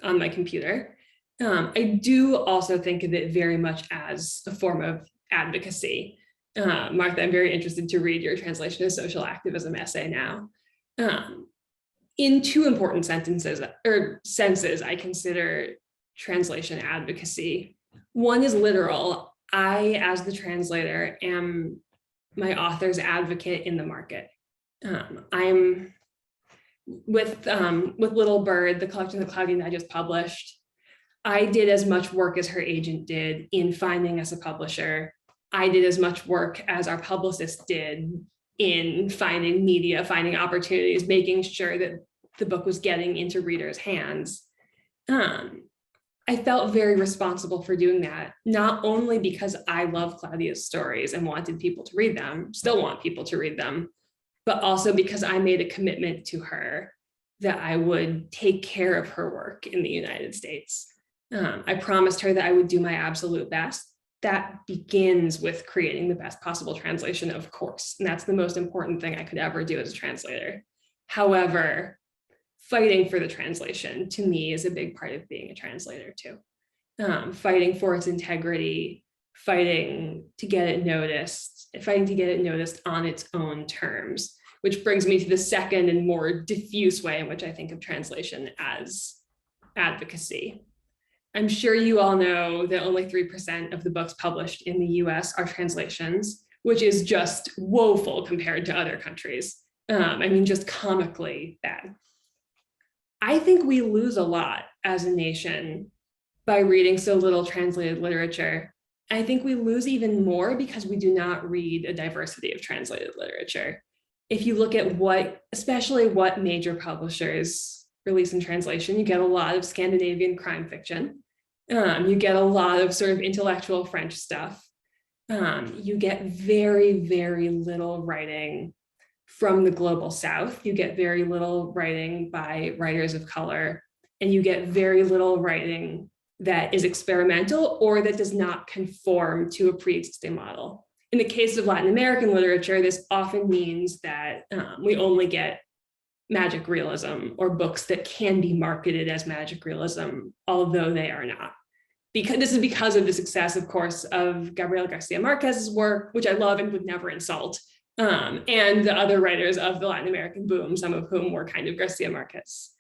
[SPEAKER 6] on my computer. I do also think of it very much as a form of advocacy. Martha, I'm very interested to read your translation of social activism essay now. In two important senses, I consider translation advocacy. One is literal. I, as the translator, am my author's advocate in the market. I'm with Little Bird, the collection that Claudia and I just published. I did as much work as her agent did in finding us a publisher. I did as much work as our publicist did in finding media, finding opportunities, making sure that the book was getting into readers' hands. I felt very responsible for doing that, not only because I love Claudia's stories and wanted people to read them, still want people to read them, but also because I made a commitment to her that I would take care of her work in the United States. I promised her that I would do my absolute best. That begins with creating the best possible translation, of course, and that's the most important thing I could ever do as a translator. However, fighting for the translation to me is a big part of being a translator too. Fighting for its integrity, fighting to get it noticed on its own terms, which brings me to the second and more diffuse way in which I think of translation as advocacy. I'm sure you all know that only 3% of the books published in the US are translations, which is just woeful compared to other countries. I mean, just comically bad. I think we lose a lot as a nation by reading so little translated literature. I think we lose even more because we do not read a diversity of translated literature. If you look at especially what major publishers release in translation, you get a lot of Scandinavian crime fiction. You get a lot of sort of intellectual French stuff. You get very, very little writing from the global South. You get very little writing by writers of color, and you get very little writing that is experimental or that does not conform to a pre-existing model. In the case of Latin American literature, this often means that we only get magic realism or books that can be marketed as magic realism, although they are not. Because this is because of the success, of course, of Gabriel Garcia Marquez's work, which I love and would never insult, and the other writers of the Latin American boom, some of whom were kind of Garcia Marquez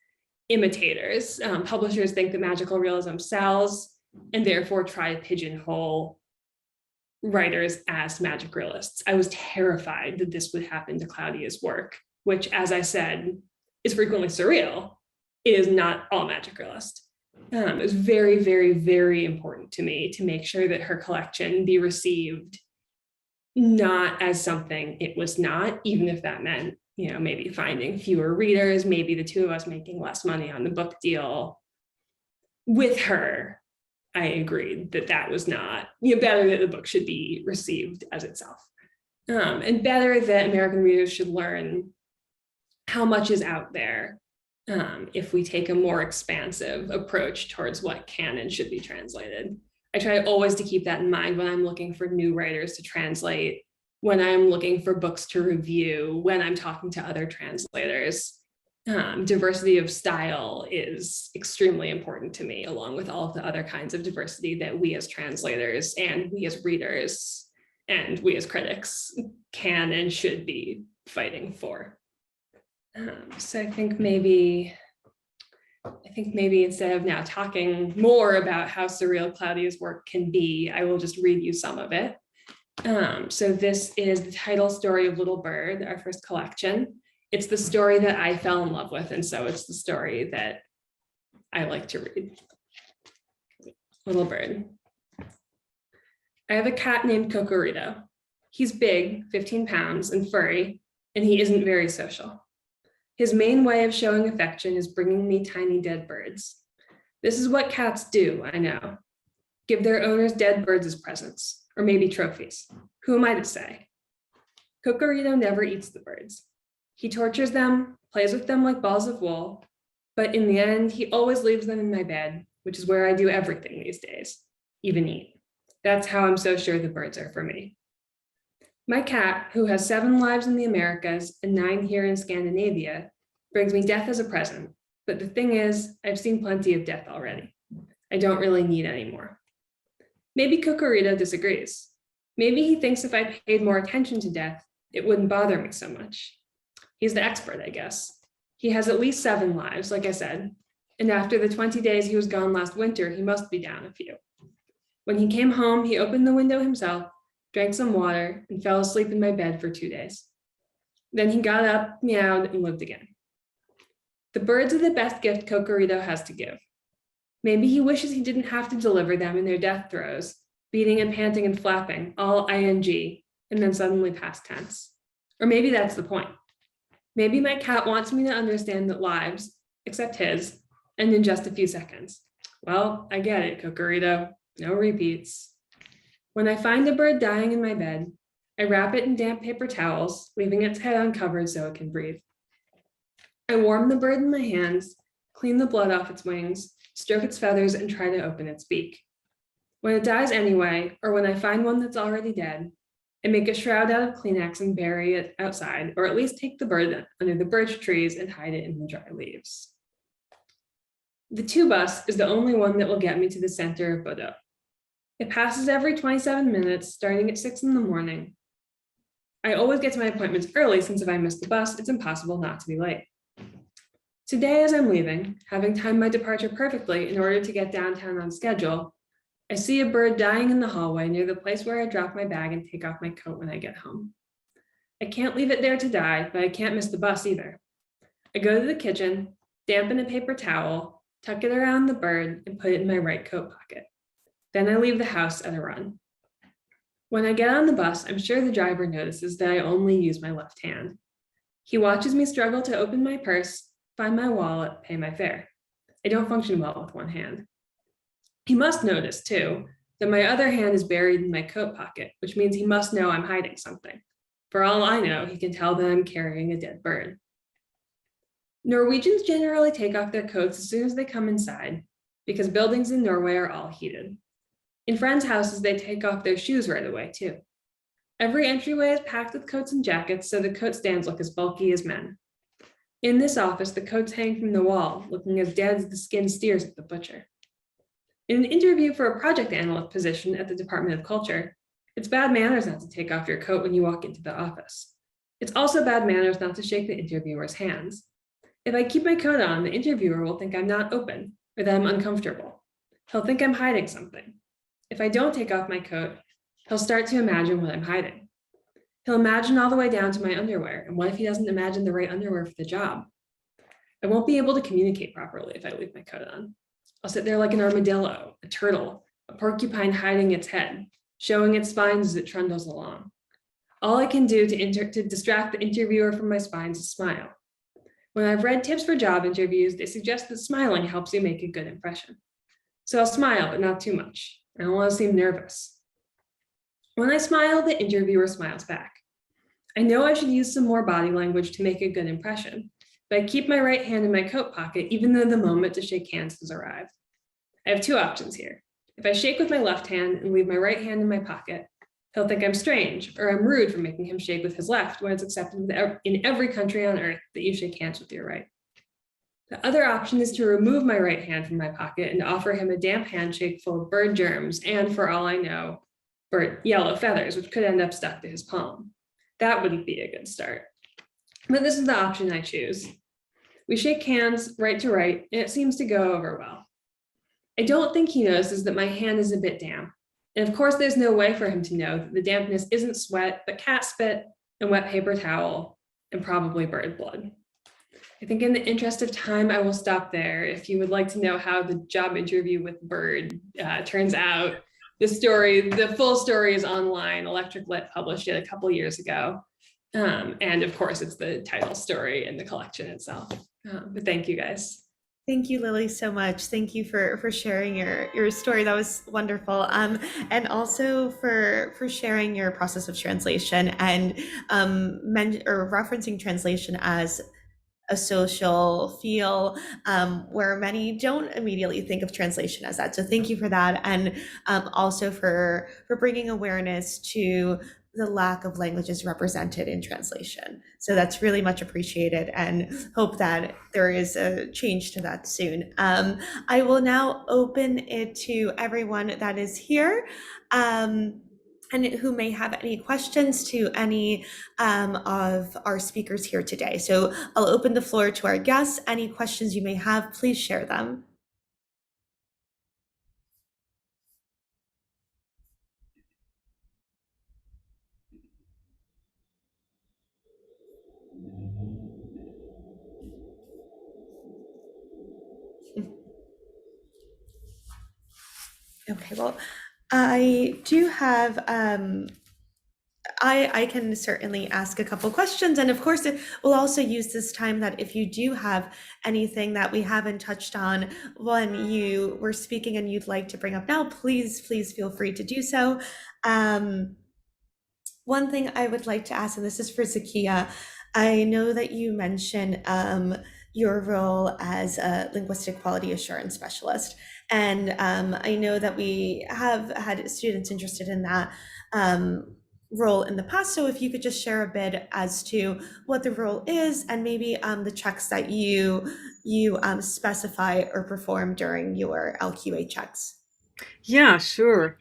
[SPEAKER 6] imitators. Publishers think that magical realism sells and therefore try to pigeonhole writers as magic realists. I was terrified that this would happen to Claudia's work, which, as I said, is frequently surreal. It is not all magic realist. It was very, very, very important to me to make sure that her collection be received not as something it was not, even if that meant, you know, maybe finding fewer readers, maybe the two of us making less money on the book deal. With her, I agreed that that was not, you know, better that the book should be received as itself. And better that American readers should learn how much is out there if we take a more expansive approach towards what can and should be translated. I try always to keep that in mind when I'm looking for new writers to translate, when I'm looking for books to review, when I'm talking to other translators. Diversity of style is extremely important to me, along with all of the other kinds of diversity that we as translators and we as readers and we as critics can and should be fighting for. So I think maybe instead of now talking more about how surreal Claudia's work can be, I will just read you some of it. So this is the title story of Little Bird, our first collection. It's the story that I fell in love with, and so it's the story that I like to read. Little Bird. I have a cat named Cocorito. He's big, 15 pounds, and furry, and he isn't very social. His main way of showing affection is bringing me tiny dead birds. This is what cats do, I know. Give their owners dead birds as presents, or maybe trophies. Who am I to say? Cocorito never eats the birds. He tortures them, plays with them like balls of wool, but in the end, he always leaves them in my bed, which is where I do everything these days, even eat. That's how I'm so sure the birds are for me. My cat, who has 7 lives in the Americas and 9 here in Scandinavia, brings me death as a present. But the thing is, I've seen plenty of death already. I don't really need any more. Maybe Cocorito disagrees. Maybe he thinks if I paid more attention to death, it wouldn't bother me so much. He's the expert, I guess. He has at least 7 lives, like I said, and after the 20 days he was gone last winter, he must be down a few. When he came home, he opened the window himself, drank some water, and fell asleep in my bed for 2 days. Then he got up, meowed, and lived again. The birds are the best gift Cocorito has to give. Maybe he wishes he didn't have to deliver them in their death throes, beating and panting and flapping, all ing, and then suddenly past tense. Or maybe that's the point. Maybe my cat wants me to understand that lives, except his, end in just a few seconds. Well, I get it, Cocorito. No repeats. When I find a bird dying in my bed, I wrap it in damp paper towels, leaving its head uncovered so it can breathe. I warm the bird in my hands, clean the blood off its wings, stroke its feathers, and try to open its beak. When it dies anyway, or when I find one that's already dead, I make a shroud out of Kleenex and bury it outside, or at least take the bird under the birch trees and hide it in the dry leaves. The 2 bus is the only one that will get me to the center of Bordeaux. It passes every 27 minutes, starting at 6 in the morning. I always get to my appointments early, since if I miss the bus, it's impossible not to be late. Today, as I'm leaving, having timed my departure perfectly in order to get downtown on schedule, I see a bird dying in the hallway near the place where I drop my bag and take off my coat when I get home. I can't leave it there to die, but I can't miss the bus either. I go to the kitchen, dampen a paper towel, tuck it around the bird, and put it in my right coat pocket. Then I leave the house at a run. When I get on the bus, I'm sure the driver notices that I only use my left hand. He watches me struggle to open my purse, find my wallet, pay my fare. I don't function well with one hand. He must notice, too, that my other hand is buried in my coat pocket, which means he must know I'm hiding something. For all I know, he can tell that I'm carrying a dead bird. Norwegians generally take off their coats as soon as they come inside because buildings in Norway are all heated. In friends' houses, they take off their shoes right away too. Every entryway is packed with coats and jackets, so the coat stands look as bulky as men. In this office, the coats hang from the wall, looking as dead as the skinned steers at the butcher. In an interview for a project analyst position at the Department of Culture, it's bad manners not to take off your coat when you walk into the office. It's also bad manners not to shake the interviewer's hands. If I keep my coat on, the interviewer will think I'm not open or that I'm uncomfortable. He'll think I'm hiding something. If I don't take off my coat, he'll start to imagine what I'm hiding. He'll imagine all the way down to my underwear. And what if he doesn't imagine the right underwear for the job? I won't be able to communicate properly if I leave my coat on. I'll sit there like an armadillo, a turtle, a porcupine hiding its head, showing its spines as it trundles along. All I can do to distract the interviewer from my spines is smile. When I've read tips for job interviews, they suggest that smiling helps you make a good impression. So I'll smile, but not too much. I don't want to seem nervous. When I smile, the interviewer smiles back. I know I should use some more body language to make a good impression, but I keep my right hand in my coat pocket even though the moment to shake hands has arrived. I have two options here. If I shake with my left hand and leave my right hand in my pocket, he'll think I'm strange or I'm rude for making him shake with his left when it's accepted in every country on earth that you shake hands with your right. The other option is to remove my right hand from my pocket and offer him a damp handshake full of bird germs and, for all I know, yellow feathers, which could end up stuck to his palm. That wouldn't be a good start. But this is the option I choose. We shake hands right to right, and it seems to go over well. I don't think he notices that my hand is a bit damp. And of course, there's no way for him to know that the dampness isn't sweat, but cat spit and wet paper towel and probably bird blood. I think in the interest of time, I will stop there. If you would like to know how the job interview with Bird turns out, the full story is online. Electric Lit published it a couple years ago. And of course, it's the title story in the collection itself. But thank you guys.
[SPEAKER 1] Thank you, Lily, so much. Thank you for sharing your story. That was wonderful. And also for sharing your process of translation and referencing translation as a social feel, where many don't immediately think of translation as that. So thank you for that. And also for bringing awareness to the lack of languages represented in translation. So that's really much appreciated and hope that there is a change to that soon. I will now open it to everyone that is here. And who may have any questions to any of our speakers here today. So I'll open the floor to our guests. Any questions you may have, please share them. Okay, well, I do have, I can certainly ask a couple questions. And of course, we'll also use this time that if you do have anything that we haven't touched on when you were speaking and you'd like to bring up now, please feel free to do so. One thing I would like to ask, and this is for Zakia, I know that you mentioned your role as a linguistic quality assurance specialist. And I know that we have had students interested in that role in the past. So if you could just share a bit as to what the role is and maybe the checks that you specify or perform during your LQA checks.
[SPEAKER 3] Yeah, sure.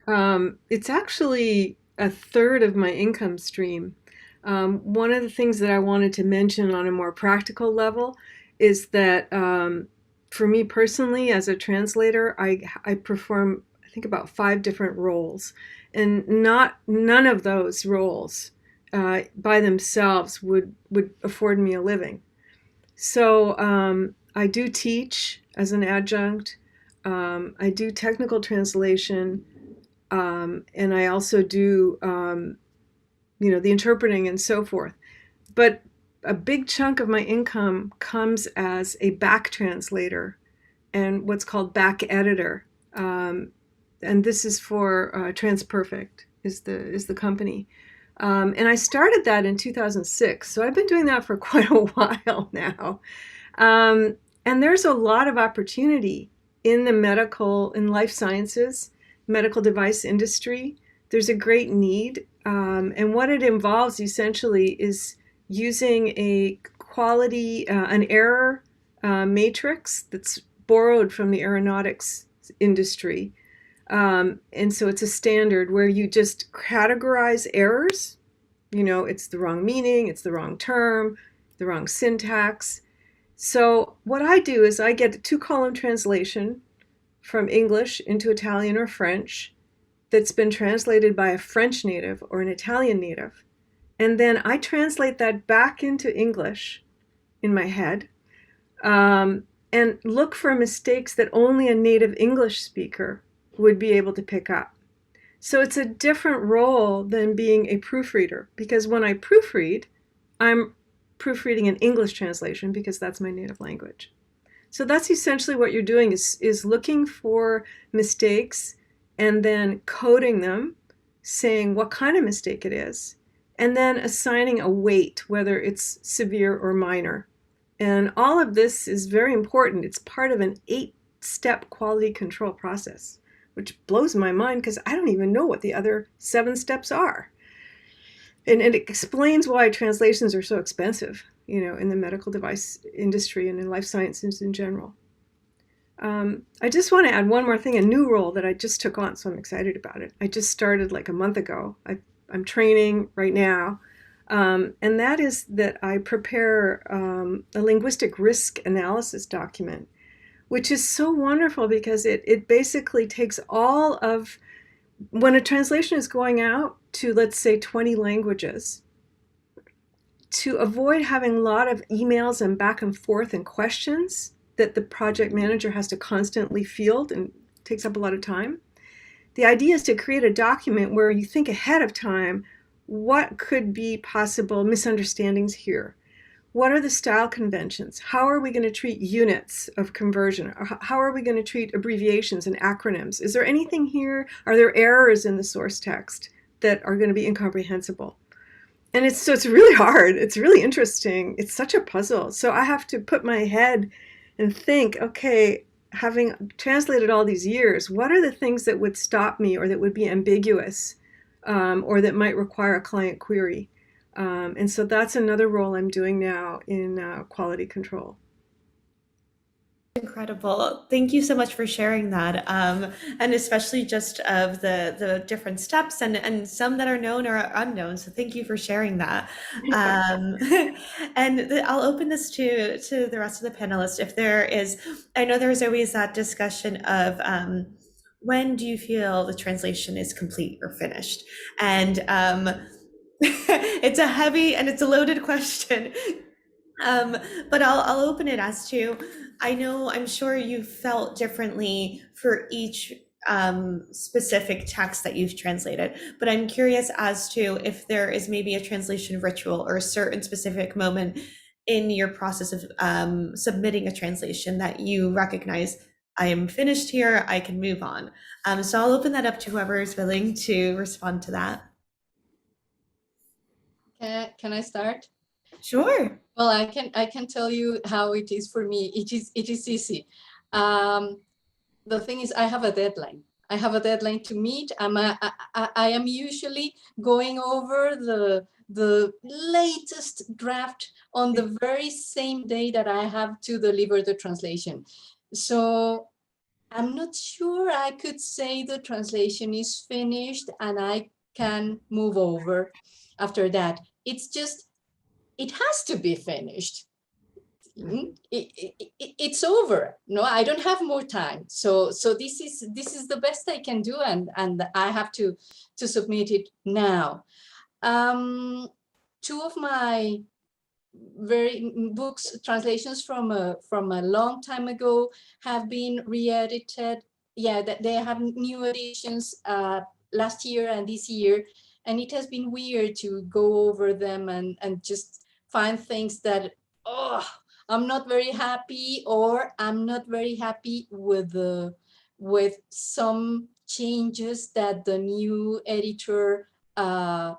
[SPEAKER 3] It's actually a third of my income stream. One of the things that I wanted to mention on a more practical level is that for me personally, as a translator, I perform, I think, about 5 different roles, and none of those roles by themselves would afford me a living. So I do teach as an adjunct. I do technical translation, and I also do, the interpreting and so forth. But a big chunk of my income comes as a back translator and what's called back editor. and this is for TransPerfect is the company. And I started that in 2006, so I've been doing that for quite a while now. And there's a lot of opportunity in the in life sciences, medical device industry. There's a great need. And what it involves essentially is using a quality, an error matrix that's borrowed from the aeronautics industry. And so it's a standard where you just categorize errors. You know, it's the wrong meaning, it's the wrong term, the wrong syntax. So what I do is I get a 2-column translation from English into Italian or French that's been translated by a French native or an Italian native. And then I translate that back into English in my head, and look for mistakes that only a native English speaker would be able to pick up. So it's a different role than being a proofreader, because when I proofread, I'm proofreading an English translation because that's my native language. So that's essentially what you're doing is looking for mistakes and then coding them, saying what kind of mistake it is, and then assigning a weight, whether it's severe or minor. And all of this is very important. It's part of an 8-step quality control process, which blows my mind because I don't even know what the other 7 steps are. And it explains why translations are so expensive, you know, in the medical device industry and in life sciences in general. I just want to add one more thing, a new role that I just took on, so I'm excited about it. I just started like a month ago. I'm training right now, and that is that I prepare a linguistic risk analysis document, which is so wonderful because it basically takes all of, when a translation is going out to, let's say, 20 languages, to avoid having a lot of emails and back and forth and questions that the project manager has to constantly field and takes up a lot of time. The idea is to create a document where you think ahead of time, what could be possible misunderstandings here? What are the style conventions? How are we going to treat units of conversion? How are we going to treat abbreviations and acronyms? Is there anything here? Are there errors in the source text that are going to be incomprehensible? And it's really hard. It's really interesting. It's such a puzzle. So I have to put my head and think, okay, having translated all these years, what are the things that would stop me or that would be ambiguous, or that might require a client query? And so that's another role I'm doing now in quality control.
[SPEAKER 1] Incredible. Thank you so much for sharing that. And especially just of the different steps and some that are known or unknown. So thank you for sharing that. And I'll open this to the rest of the panelists. If there is, I know there's always that discussion of when do you feel the translation is complete or finished? And it's a heavy and it's a loaded question. But I'll open it as to, I'm sure you felt differently for each specific text that you've translated, but I'm curious as to if there is maybe a translation ritual or a certain specific moment in your process of submitting a translation that you recognize, I am finished here, I can move on. So I'll open that up to whoever is willing to respond to that.
[SPEAKER 2] Can I start?
[SPEAKER 1] Sure.
[SPEAKER 2] Well, I can tell you how it is for me. It is easy. The thing is, I have a deadline. I have a deadline to meet. I am usually going over the latest draft on the very same day that I have to deliver the translation. So I'm not sure I could say the translation is finished and I can move over after that. It's just, it has to be finished. It's over. No, I don't have more time. So this is the best I can do, and I have to submit it now. Two of my books translations from a long time ago have been re-edited. Yeah, they have new editions last year and this year, and it has been weird to go over them and just find things that, oh, I'm not very happy, or I'm not very happy with some changes that the new editor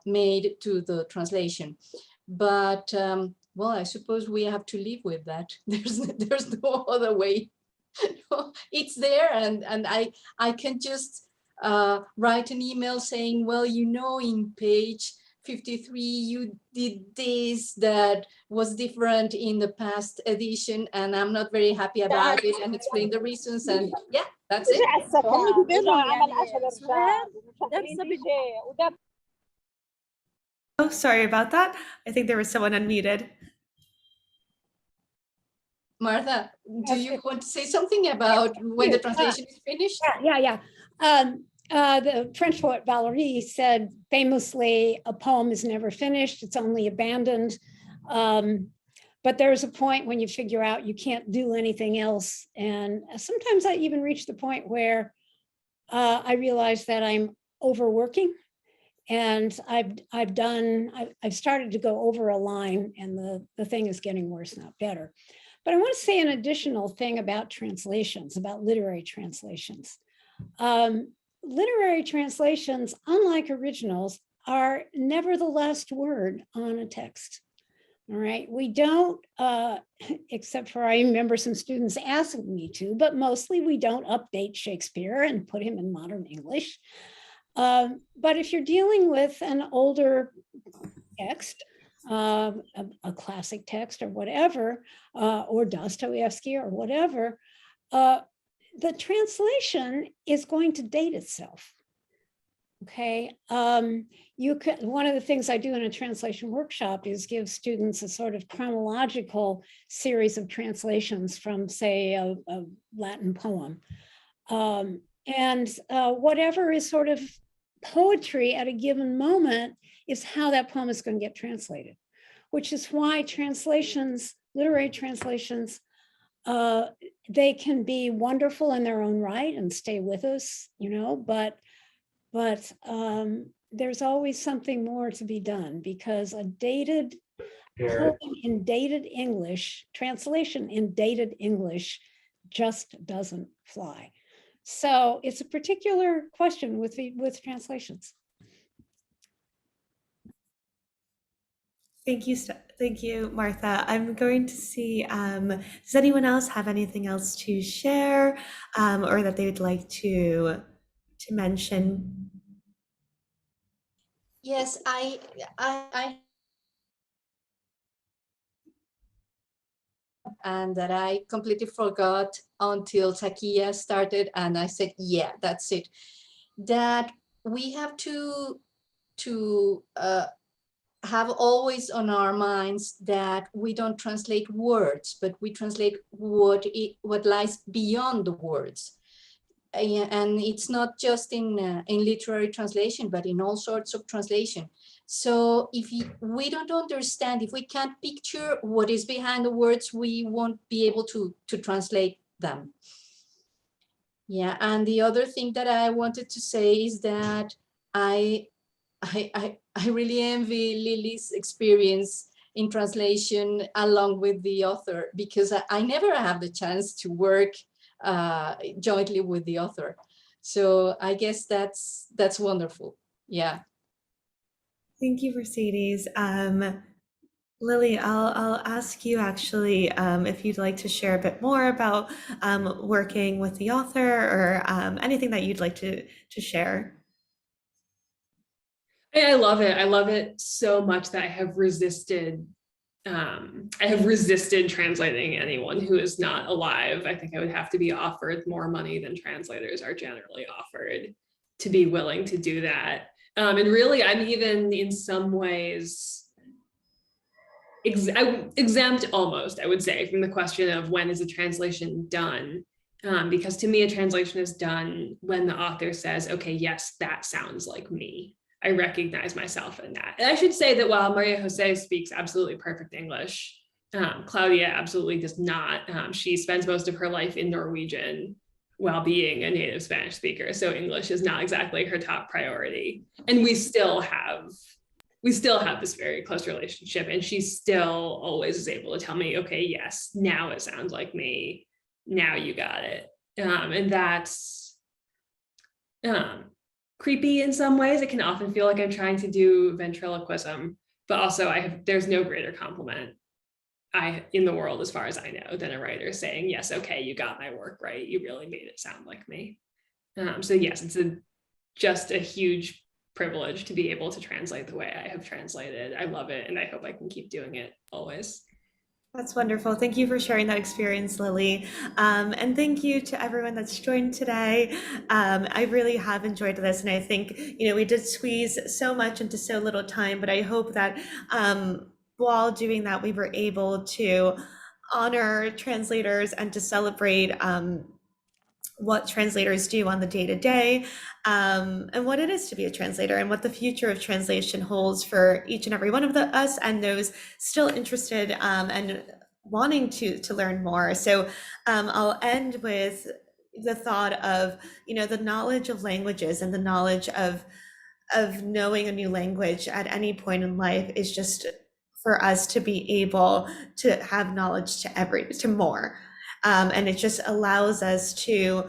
[SPEAKER 2] made to the translation. But well, I suppose we have to live with that. There's no other way. It's there, and I can just write an email saying, well, you know, in page 53 you did this that was different in the past edition, and I'm not very happy about it, and explain the reasons, and yeah, that's it.
[SPEAKER 1] Oh, sorry about that. I think there was someone unmuted.
[SPEAKER 2] Martha, do you want to say something about when the translation is finished?
[SPEAKER 4] Yeah. The French poet Valéry said famously, a poem is never finished, it's only abandoned. But there's a point when you figure out you can't do anything else. And sometimes I even reach the point where I realize that I'm overworking. And I've started to go over a line, and the thing is getting worse, not better. But I want to say an additional thing about translations, about literary translations. Literary translations, unlike originals, are never the last word on a text. All right, we don't, except for I remember some students asking me to, but mostly we don't update Shakespeare and put him in modern English. But if you're dealing with an older text, a classic text or whatever, or Dostoevsky or whatever, the translation is going to date itself. Okay, you could, one of the things I do in a translation workshop is give students a sort of chronological series of translations from, say, a Latin poem. Whatever is sort of poetry at a given moment is how that poem is going to get translated, which is why translations, literary translations, they can be wonderful in their own right and stay with us, you know, but there's always something more to be done, because a dated poem in dated English, translation in dated English just doesn't fly. So it's a particular question with translations.
[SPEAKER 1] Thank you, Martha. I'm going to see, does anyone else have anything else to share, or that they would like to mention?
[SPEAKER 2] Yes, I and that I completely forgot until Takia started, and I said, yeah, that's it. That we have to have always on our minds that we don't translate words, but we translate what lies beyond the words. And it's not just in literary translation, but in all sorts of translation. So if we don't understand, if we can't picture what is behind the words, we won't be able to translate them. Yeah, and the other thing that I wanted to say is that I really envy Lily's experience in translation along with the author, because I never have the chance to work jointly with the author. So I guess that's wonderful. Yeah.
[SPEAKER 1] Thank you, Mercedes. Lily, I'll ask you actually if you'd like to share a bit more about working with the author, or anything that you'd like to share.
[SPEAKER 6] I love it. I love it so much that I have resisted translating anyone who is not alive. I think I would have to be offered more money than translators are generally offered to be willing to do that. And really, I'm even in some ways exempt almost, I would say, from the question of when is a translation done. Because to me, a translation is done when the author says, okay, yes, that sounds like me. I recognize myself in that. And I should say that while Maria Jose speaks absolutely perfect English, Claudia absolutely does not. She spends most of her life in Norwegian while being a native Spanish speaker. So English is not exactly her top priority. And we still have this very close relationship. And she still always is able to tell me, okay, yes, now it sounds like me. Now you got it. And creepy in some ways. It can often feel like I'm trying to do ventriloquism, but also there's no greater compliment in the world, as far as I know, than a writer saying, yes, okay, you got my work right. You really made it sound like me. So yes, it's just a huge privilege to be able to translate the way I have translated. I love it, and I hope I can keep doing it always.
[SPEAKER 1] That's wonderful. Thank you for sharing that experience, Lily. And thank you to everyone that's joined today. I really have enjoyed this. And I think, we did squeeze so much into so little time, but I hope that while doing that, we were able to honor translators and to celebrate what translators do on the day-to-day, and what it is to be a translator, and what the future of translation holds for each and every one of us and those still interested and wanting to learn more. So I'll end with the thought of, the knowledge of languages and the knowledge of knowing a new language at any point in life is just for us to be able to have knowledge to more. And it just allows us to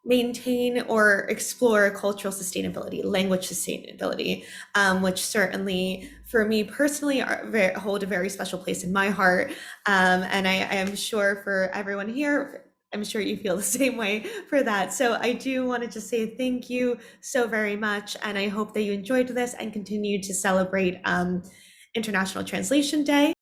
[SPEAKER 1] maintain or explore cultural sustainability, language sustainability, which certainly for me personally hold a very special place in my heart. And I am sure for everyone here, I'm sure you feel the same way for that. So I do want to just say thank you so very much. And I hope that you enjoyed this and continue to celebrate International Translation Day.